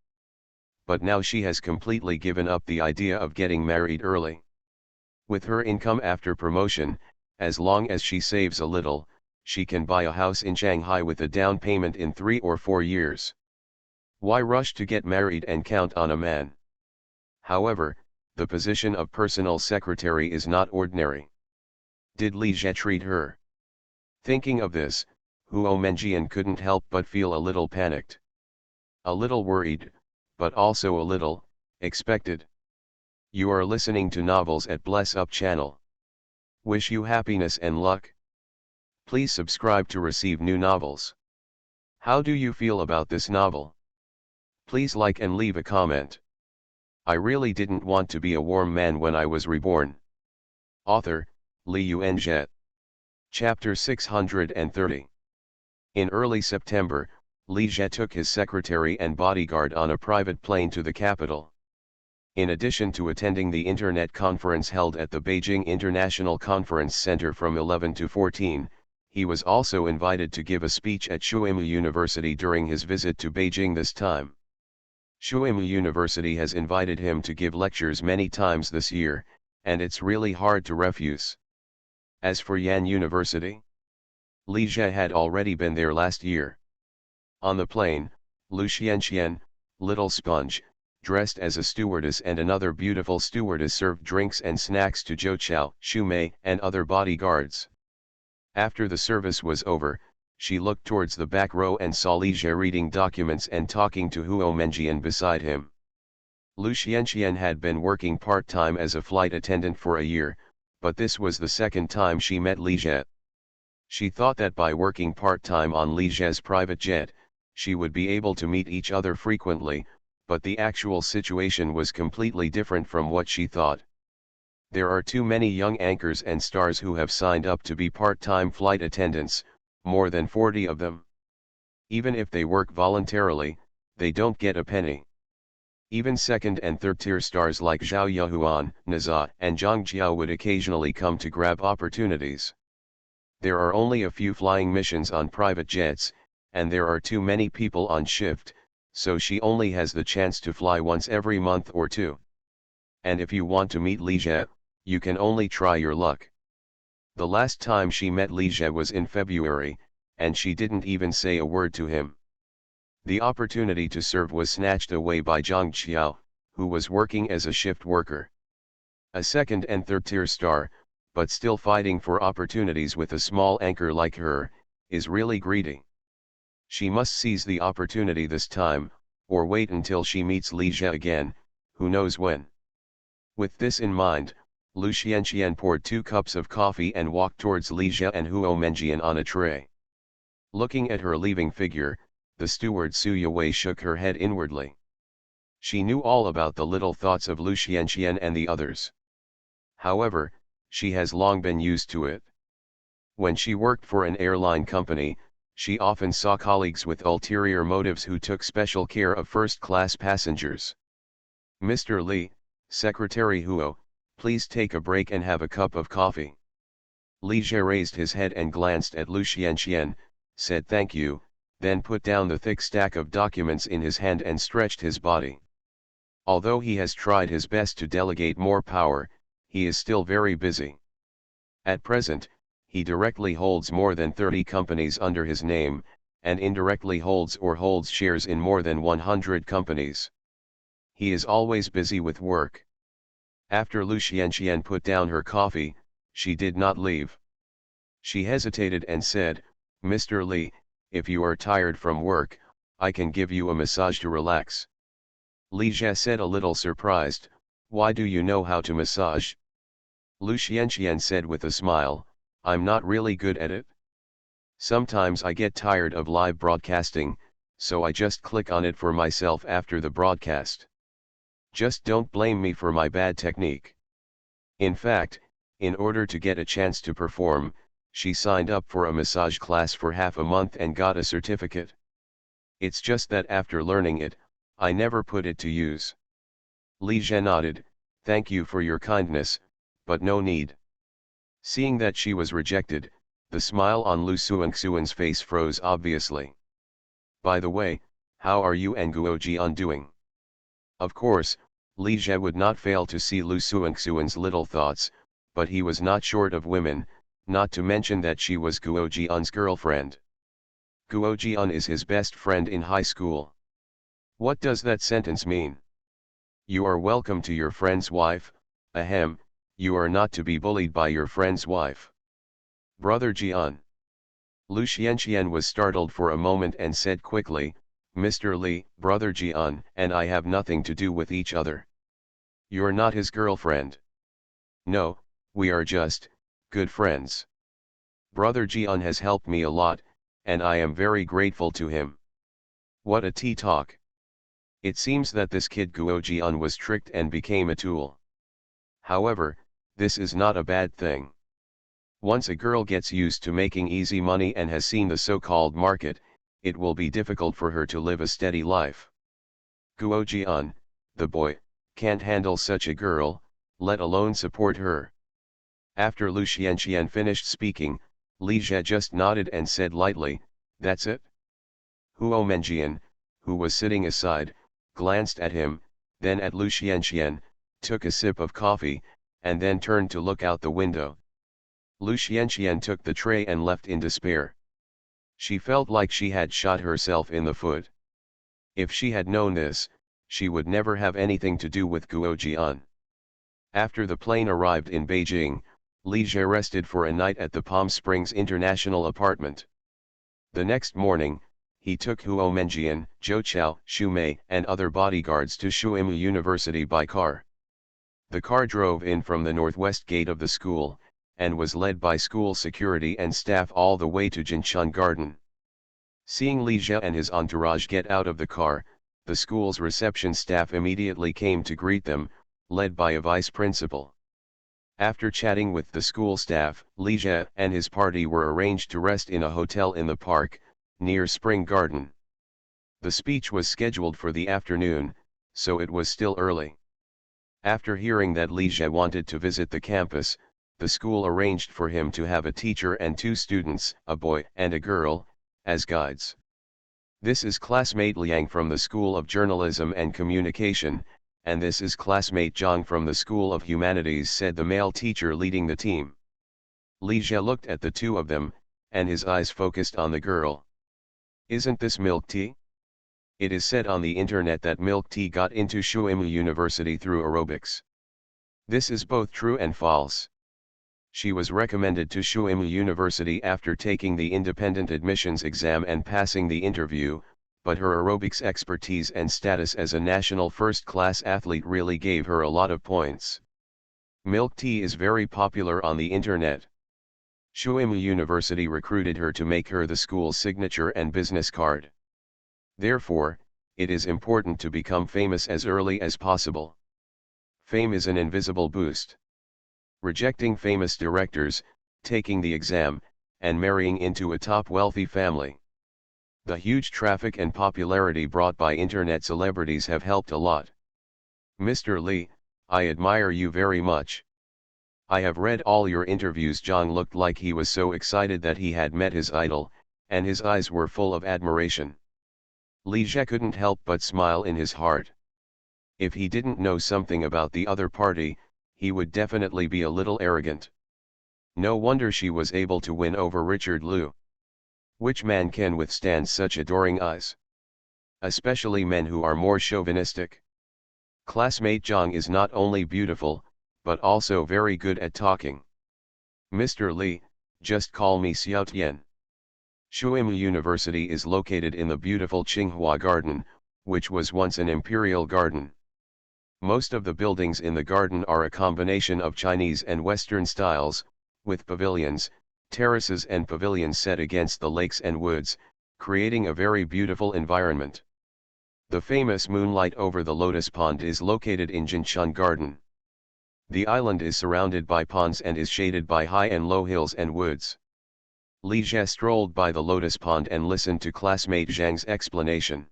But now she has completely given up the idea of getting married early. With her income after promotion, as long as she saves a little, she can buy a house in Shanghai with a down payment in 3 or 4 years. Why rush to get married and count on a man? However, the position of personal secretary is not ordinary. Did Li Jie treat her? Thinking of this, Huo Menjian couldn't help but feel a little panicked. A little worried, but also a little expected. You are listening to Novels at Bless Up channel. Wish you happiness and luck. Please subscribe to receive new novels. How do you feel about this novel? Please like and leave a comment. I really didn't want to be a warm man when I was reborn. Author, Li Yuanzhe. Chapter 630. In early September, Li Jie took his secretary and bodyguard on a private plane to the capital. In addition to attending the internet conference held at the Beijing International Conference Center from 11 to 14, he was also invited to give a speech at Shuimu University during his visit to Beijing this time. Shuimu University has invited him to give lectures many times this year, and it's really hard to refuse. As for Yan University, Li Jie had already been there last year. On the plane, Lu Xianxian, Little Sponge, dressed as a stewardess and another beautiful stewardess served drinks and snacks to Zhou Chao, Xu Mei and other bodyguards. After the service was over, she looked towards the back row and saw Li Jie reading documents and talking to Huo Menjian beside him. Lu Xianxian had been working part-time as a flight attendant for a year, but this was the second time she met Li Jie. She thought that by working part-time on Li Jie's private jet, she would be able to meet each other frequently, but the actual situation was completely different from what she thought. There are too many young anchors and stars who have signed up to be part-time flight attendants, more than 40 of them. Even if they work voluntarily, they don't get a penny. Even second and third tier stars like Zhao Yahuan, Naza, and Zhang Jiao would occasionally come to grab opportunities. There are only a few flying missions on private jets, and there are too many people on shift, so she only has the chance to fly once every month or two. And if you want to meet Li Jie, you can only try your luck. The last time she met Li Jie was in February, and she didn't even say a word to him. The opportunity to serve was snatched away by Zhang Qiao, who was working as a shift worker. A second and third tier star, but still fighting for opportunities with a small anchor like her, is really greedy. She must seize the opportunity this time, or wait until she meets Li Jie again, who knows when. With this in mind, Lu Xianxian poured 2 cups of coffee and walked towards Li Jie and Huo Menjian on a tray. Looking at her leaving figure, the steward Su Yue shook her head inwardly. She knew all about the little thoughts of Lu Xianxian and the others. However, she has long been used to it. When she worked for an airline company, she often saw colleagues with ulterior motives who took special care of first-class passengers. "Mr. Li, Secretary Huo, please take a break and have a cup of coffee." Li Jie raised his head and glanced at Lu Xianxian, said thank you, then put down the thick stack of documents in his hand and stretched his body. Although he has tried his best to delegate more power, he is still very busy. At present, he directly holds more than 30 companies under his name, and indirectly holds shares in more than 100 companies. He is always busy with work. After Lu Xianxian put down her coffee, she did not leave. She hesitated and said, "Mr. Li, if you are tired from work, I can give you a massage to relax." Li Jie said a little surprised, "Why do you know how to massage?" Lu Xianxian said with a smile, "I'm not really good at it. Sometimes I get tired of live broadcasting, so I just click on it for myself after the broadcast. Just don't blame me for my bad technique." In fact, in order to get a chance to perform, she signed up for a massage class for half a month and got a certificate. It's just that after learning it, I never put it to use. Li Jie nodded, "Thank you for your kindness, but no need." Seeing that she was rejected, the smile on Lu Suanxuan's face froze obviously. "By the way, how are you and Guo Jian doing?" Of course, Li Jie would not fail to see Lu Suanxuan's little thoughts, but he was not short of women, not to mention that she was Guo Jian's girlfriend. Guo Jian is his best friend in high school. What does that sentence mean? You are welcome to your friend's wife, ahem, you are not to be bullied by your friend's wife. Brother Jian. Lu Xianxian was startled for a moment and said quickly, "Mr. Li, Brother Jian and I have nothing to do with each other. You're not his girlfriend." "No, we are just good friends. Brother Jian has helped me a lot, and I am very grateful to him." What a tea talk. It seems that this kid Guo Jian was tricked and became a tool. However, this is not a bad thing. Once a girl gets used to making easy money and has seen the so-called market, it will be difficult for her to live a steady life. Guo Jian, the boy, can't handle such a girl, let alone support her. After Lu Xianxian finished speaking, Li Jie just nodded and said lightly, "That's it?" Huo Menjian, who was sitting aside, glanced at him, then at Lu Xianxian, took a sip of coffee, and then turned to look out the window. Lu Xianxian took the tray and left in despair. She felt like she had shot herself in the foot. If she had known this, she would never have anything to do with Guo Jian. After the plane arrived in Beijing, Li Jie rested for a night at the Palm Springs International apartment. The next morning, he took Huo Menjian, Zhou Chao, Xu Mei, and other bodyguards to Shuimu University by car. The car drove in from the northwest gate of the school, and was led by school security and staff all the way to Jinchun Garden. Seeing Li Jie and his entourage get out of the car, the school's reception staff immediately came to greet them, led by a vice principal. After chatting with the school staff, Li Jie and his party were arranged to rest in a hotel in the park, near Spring Garden. The speech was scheduled for the afternoon, so it was still early. After hearing that Li Jie wanted to visit the campus, the school arranged for him to have a teacher and 2 students, a boy and a girl, as guides. "This is classmate Liang from the School of Journalism and Communication, and this is classmate Zhang from the School of Humanities," said the male teacher leading the team. Li Jie looked at the 2 of them, and his eyes focused on the girl. "Isn't this milk tea?" It is said on the internet that milk tea got into Shuimu University through aerobics. This is both true and false. She was recommended to Shuimu University after taking the independent admissions exam and passing the interview, but her aerobics expertise and status as a national first-class athlete really gave her a lot of points. Milk tea is very popular on the internet. Shuimu University recruited her to make her the school's signature and business card. Therefore, it is important to become famous as early as possible. Fame is an invisible boost. Rejecting famous directors, taking the exam, and marrying into a top wealthy family. The huge traffic and popularity brought by internet celebrities have helped a lot. Mr. Li, I admire you very much. I have read all your interviews. Zhang looked like he was so excited that he had met his idol, and his eyes were full of admiration. Li Jie couldn't help but smile in his heart. If he didn't know something about the other party, he would definitely be a little arrogant. No wonder she was able to win over Richard Liu. Which man can withstand such adoring eyes? Especially men who are more chauvinistic. Classmate Zhang is not only beautiful, but also very good at talking. Mr. Li, just call me Xiao Tian. Shuimu University is located in the beautiful Qinghua Garden, which was once an imperial garden. Most of the buildings in the garden are a combination of Chinese and Western styles, with pavilions, terraces and pavilions set against the lakes and woods, creating a very beautiful environment. The famous moonlight over the lotus pond is located in Jinchun Garden. The island is surrounded by ponds and is shaded by high and low hills and woods. Li Jie strolled by the lotus pond and listened to classmate Zhang's explanation.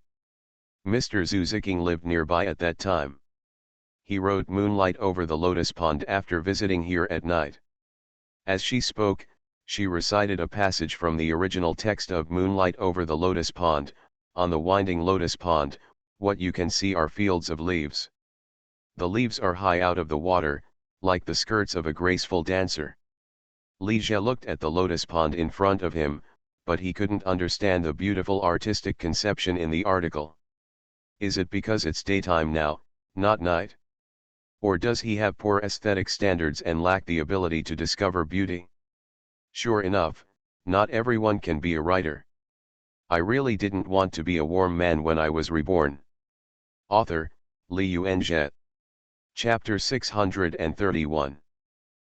Mr. Zhu Ziqing lived nearby at that time. He wrote "Moonlight over the lotus pond" after visiting here at night. As she spoke, she recited a passage from the original text of "Moonlight over the lotus pond." On the winding lotus pond, what you can see are fields of leaves. The leaves are high out of the water, like the skirts of a graceful dancer. Li Jie looked at the lotus pond in front of him, but he couldn't understand the beautiful artistic conception in the article. Is it because it's daytime now, not night? Or does he have poor aesthetic standards and lack the ability to discover beauty? Sure enough, not everyone can be a writer. I really didn't want to be a warm man when I was reborn. Author, Li Yuanjie. Chapter 631.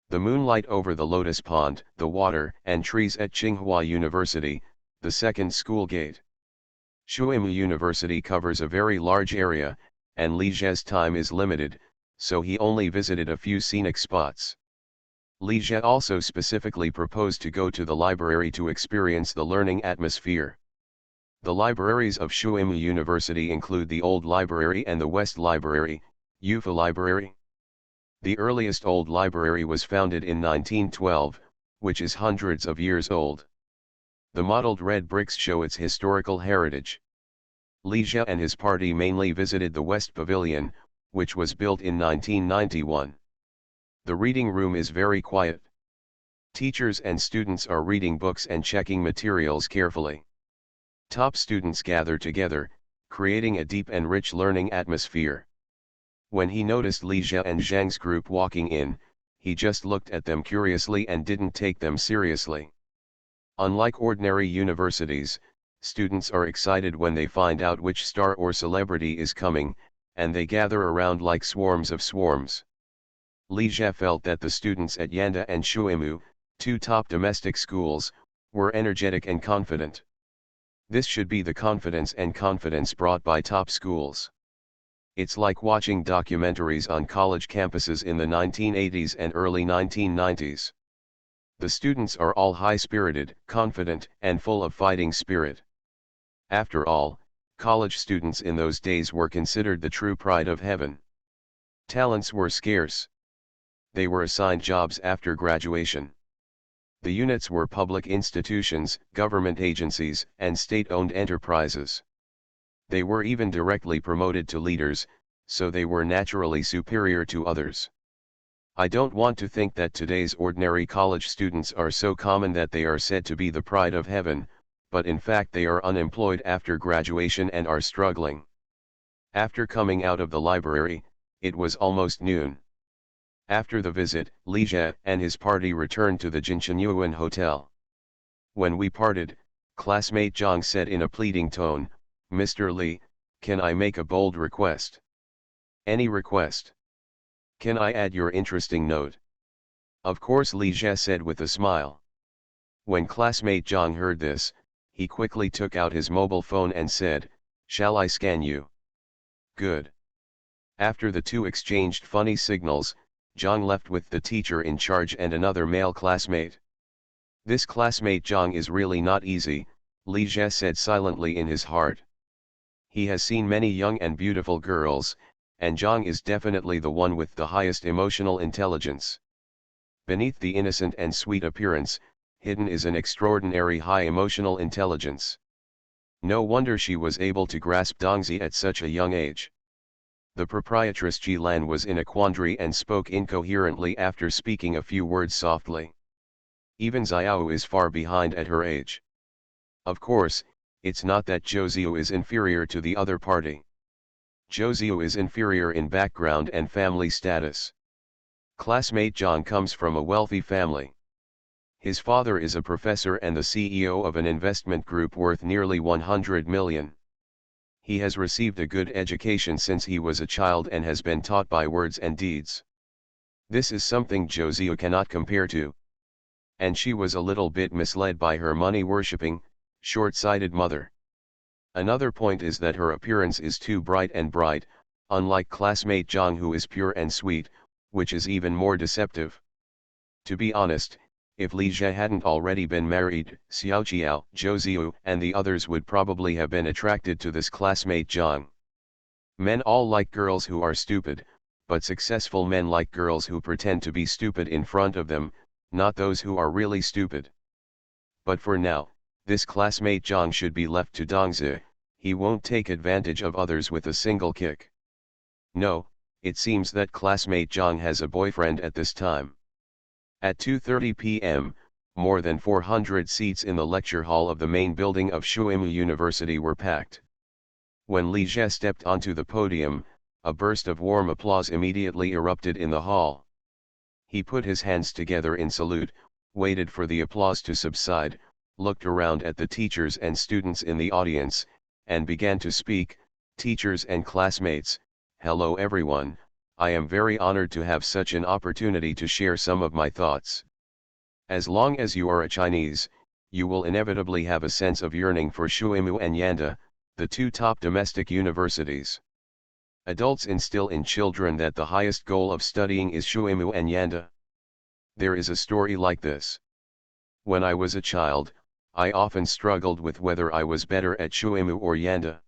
The moonlight over the lotus pond, the water and trees at Tsinghua University, the second school gate. Shuimu University covers a very large area, and Li Jie's time is limited, so he only visited a few scenic spots. Li Jie also specifically proposed to go to the library to experience the learning atmosphere. The libraries of Shuimu University include the Old Library and the West Library, UFA Library. The earliest old library was founded in 1912, which is hundreds of years old. The mottled red bricks show its historical heritage. Li Jia and his party mainly visited the West Pavilion, which was built in 1991. The reading room is very quiet. Teachers and students are reading books and checking materials carefully. Top students gather together, creating a deep and rich learning atmosphere. When he noticed Li Jia and Zhang's group walking in, he just looked at them curiously and didn't take them seriously. Unlike ordinary universities, students are excited when they find out which star or celebrity is coming, and they gather around like swarms of swarms. Li Jia felt that the students at Yanda and Shuimu, two top domestic schools, were energetic and confident. This should be the confidence brought by top schools. It's like watching documentaries on college campuses in the 1980s and early 1990s. The students are all high-spirited, confident, and full of fighting spirit. After all, college students in those days were considered the true pride of heaven. Talents were scarce. They were assigned jobs after graduation. The units were public institutions, government agencies, and state-owned enterprises. They were even directly promoted to leaders, so they were naturally superior to others. I don't want to think that today's ordinary college students are so common that they are said to be the pride of heaven, but in fact they are unemployed after graduation and are struggling. After coming out of the library, it was almost noon. After the visit, Li Jia and his party returned to the Jinchenyuan Hotel. When we parted, classmate Zhang said in a pleading tone, "Mr. Li, can I make a bold request?" "Any request. Can I add your interesting note?" "Of course," Li Jia said with a smile. When classmate Zhang heard this, he quickly took out his mobile phone and said, "Shall I scan you?" "Good." After the two exchanged funny signals, Zhang left with the teacher in charge and another male classmate. "This classmate Zhang is really not easy," Li Jia said silently in his heart. He has seen many young and beautiful girls, and Zhang is definitely the one with the highest emotional intelligence. Beneath the innocent and sweet appearance, hidden is an extraordinary high emotional intelligence. No wonder she was able to grasp Dongzi at such a young age. The proprietress Jilan was in a quandary and spoke incoherently after speaking a few words softly. Even Xiao is far behind at her age. Of course, it's not that Zhou is inferior to the other party. Zhou is inferior in background and family status. Classmate Zhang comes from a wealthy family. His father is a professor and the CEO of an investment group worth nearly 100 million. He has received a good education since he was a child and has been taught by words and deeds. This is something Zhou cannot compare to. And she was a little bit misled by her money-worshipping, short-sighted mother. Another point is that her appearance is too bright, unlike classmate Zhang who is pure and sweet, which is even more deceptive. To be honest, if Li Jia hadn't already been married, Xiaoqiao, Zhou and the others would probably have been attracted to this classmate Zhang. Men all like girls who are stupid, but successful men like girls who pretend to be stupid in front of them, not those who are really stupid. But for now, this classmate Zhang should be left to Dongzi. He won't take advantage of others with a single kick. No, it seems that classmate Zhang has a boyfriend at this time. At 2:30 p.m., more than 400 seats in the lecture hall of the main building of Shuimu University were packed. When Li Jia stepped onto the podium, a burst of warm applause immediately erupted in the hall. He put his hands together in salute, waited for the applause to subside, looked around at the teachers and students in the audience, and began to speak. "Teachers and classmates, hello everyone. I am very honored to have such an opportunity to share some of my thoughts. As long as you are a Chinese, you will inevitably have a sense of yearning for Shuimu and Yanda, the two top domestic universities. Adults instill in children that the highest goal of studying is Shuimu and Yanda. There is a story like this. When I was a child, I often struggled with whether I was better at Shuimu or Yanda.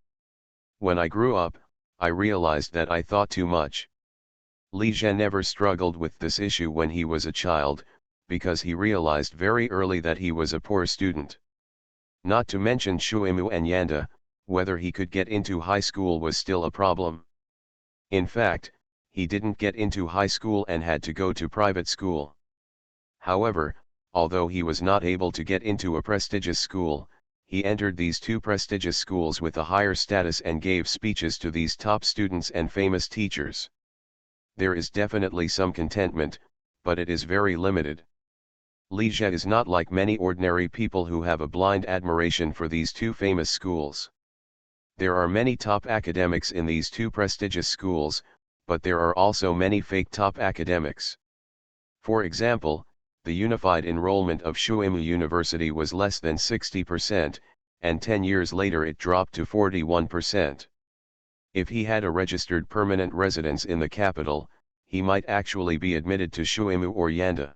When I grew up, I realized that I thought too much. Li Zhe never struggled with this issue when he was a child, because he realized very early that he was a poor student. Not to mention Shuimu and Yanda, whether he could get into high school was still a problem. In fact, he didn't get into high school and had to go to private school. However, although he was not able to get into a prestigious school, he entered these two prestigious schools with a higher status and gave speeches to these top students and famous teachers. There is definitely some contentment, but it is very limited. Li Zhe is not like many ordinary people who have a blind admiration for these two famous schools. There are many top academics in these two prestigious schools, but there are also many fake top academics. For example, the unified enrollment of Shuimu University was less than 60%, and 10 years later it dropped to 41%. If he had a registered permanent residence in the capital, he might actually be admitted to Shuimu or Yanda.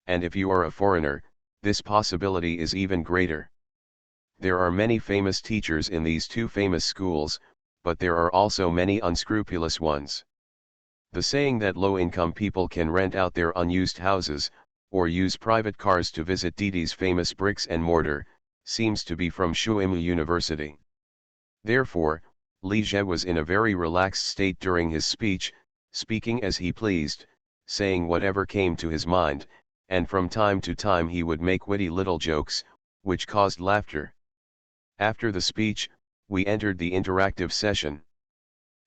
And if you are a foreigner, this possibility is even greater. There are many famous teachers in these two famous schools, but there are also many unscrupulous ones. The saying that low-income people can rent out their unused houses, or use private cars to visit Didi's famous bricks and mortar, seems to be from Shuimu University. Therefore, Li Zhe was in a very relaxed state during his speech, speaking as he pleased, saying whatever came to his mind, and from time to time he would make witty little jokes, which caused laughter. After the speech, we entered the interactive session.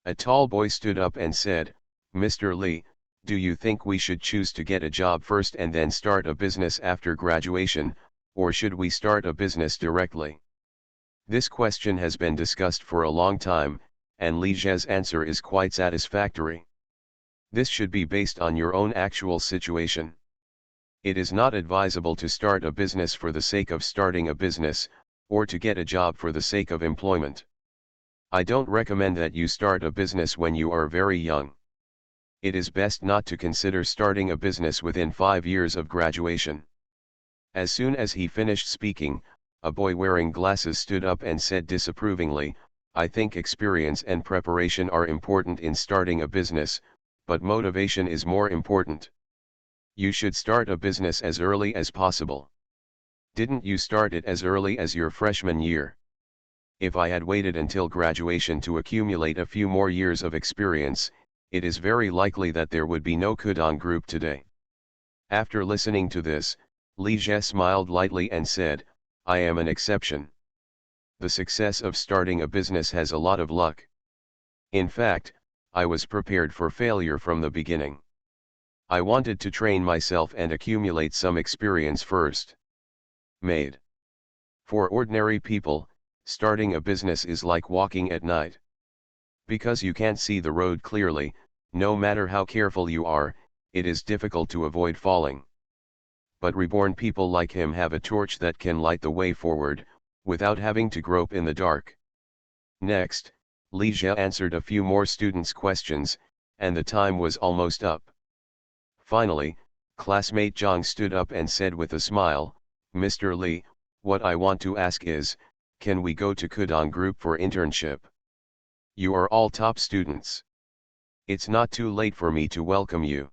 A tall boy stood up and said, "Mr. Li, do you think we should choose to get a job first and then start a business after graduation, or should we start a business directly?" This question has been discussed for a long time, and Li Zhe's answer is quite satisfactory. This should be based on your own actual situation. It is not advisable to start a business for the sake of starting a business, or to get a job for the sake of employment. I don't recommend that you start a business when you are very young. It is best not to consider starting a business within 5 years of graduation. As soon as he finished speaking, a boy wearing glasses stood up and said disapprovingly, "I think experience and preparation are important in starting a business, but motivation is more important. You should start a business as early as possible. Didn't you start it as early as your freshman year?" If I had waited until graduation to accumulate a few more years of experience, it is very likely that there would be no Kudong Group today. After listening to this, Li Zhe smiled lightly and said, "I am an exception. The success of starting a business has a lot of luck. In fact, I was prepared for failure from the beginning. I wanted to train myself and accumulate some experience first." Made. For ordinary people, starting a business is like walking at night. Because you can't see the road clearly, no matter how careful you are, it is difficult to avoid falling. But reborn people like him have a torch that can light the way forward, without having to grope in the dark. Next, Li Zhe answered a few more students' questions, and the time was almost up. Finally, classmate Zhang stood up and said with a smile, "Mr. Li, what I want to ask is, can we go to Kudong Group for internship? You are all top students. It's not too late for me to welcome you.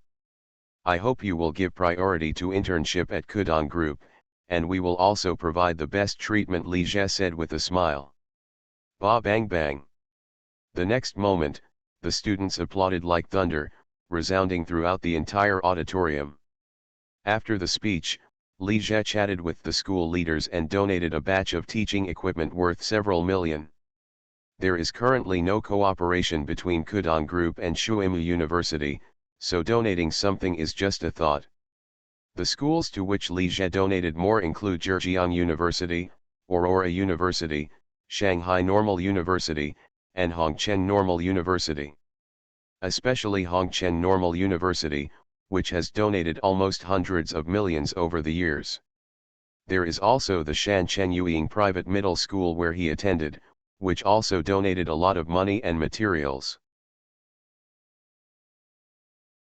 I hope you will give priority to internship at Kudong Group, and we will also provide the best treatment," Li Zhe said with a smile. Ba bang bang. The next moment, the students applauded like thunder, resounding throughout the entire auditorium. After the speech, Li Zhe chatted with the school leaders and donated a batch of teaching equipment worth several million. There is currently no cooperation between Kudong Group and Shuimu University, so donating something is just a thought. The schools to which Li Zhe donated more include Zhejiang University, Aurora University, Shanghai Normal University, and Hongqian Normal University. Especially Hongqian Normal University, which has donated almost hundreds of millions over the years. There is also the Shanchen Yueying Private Middle School where he attended, which also donated a lot of money and materials.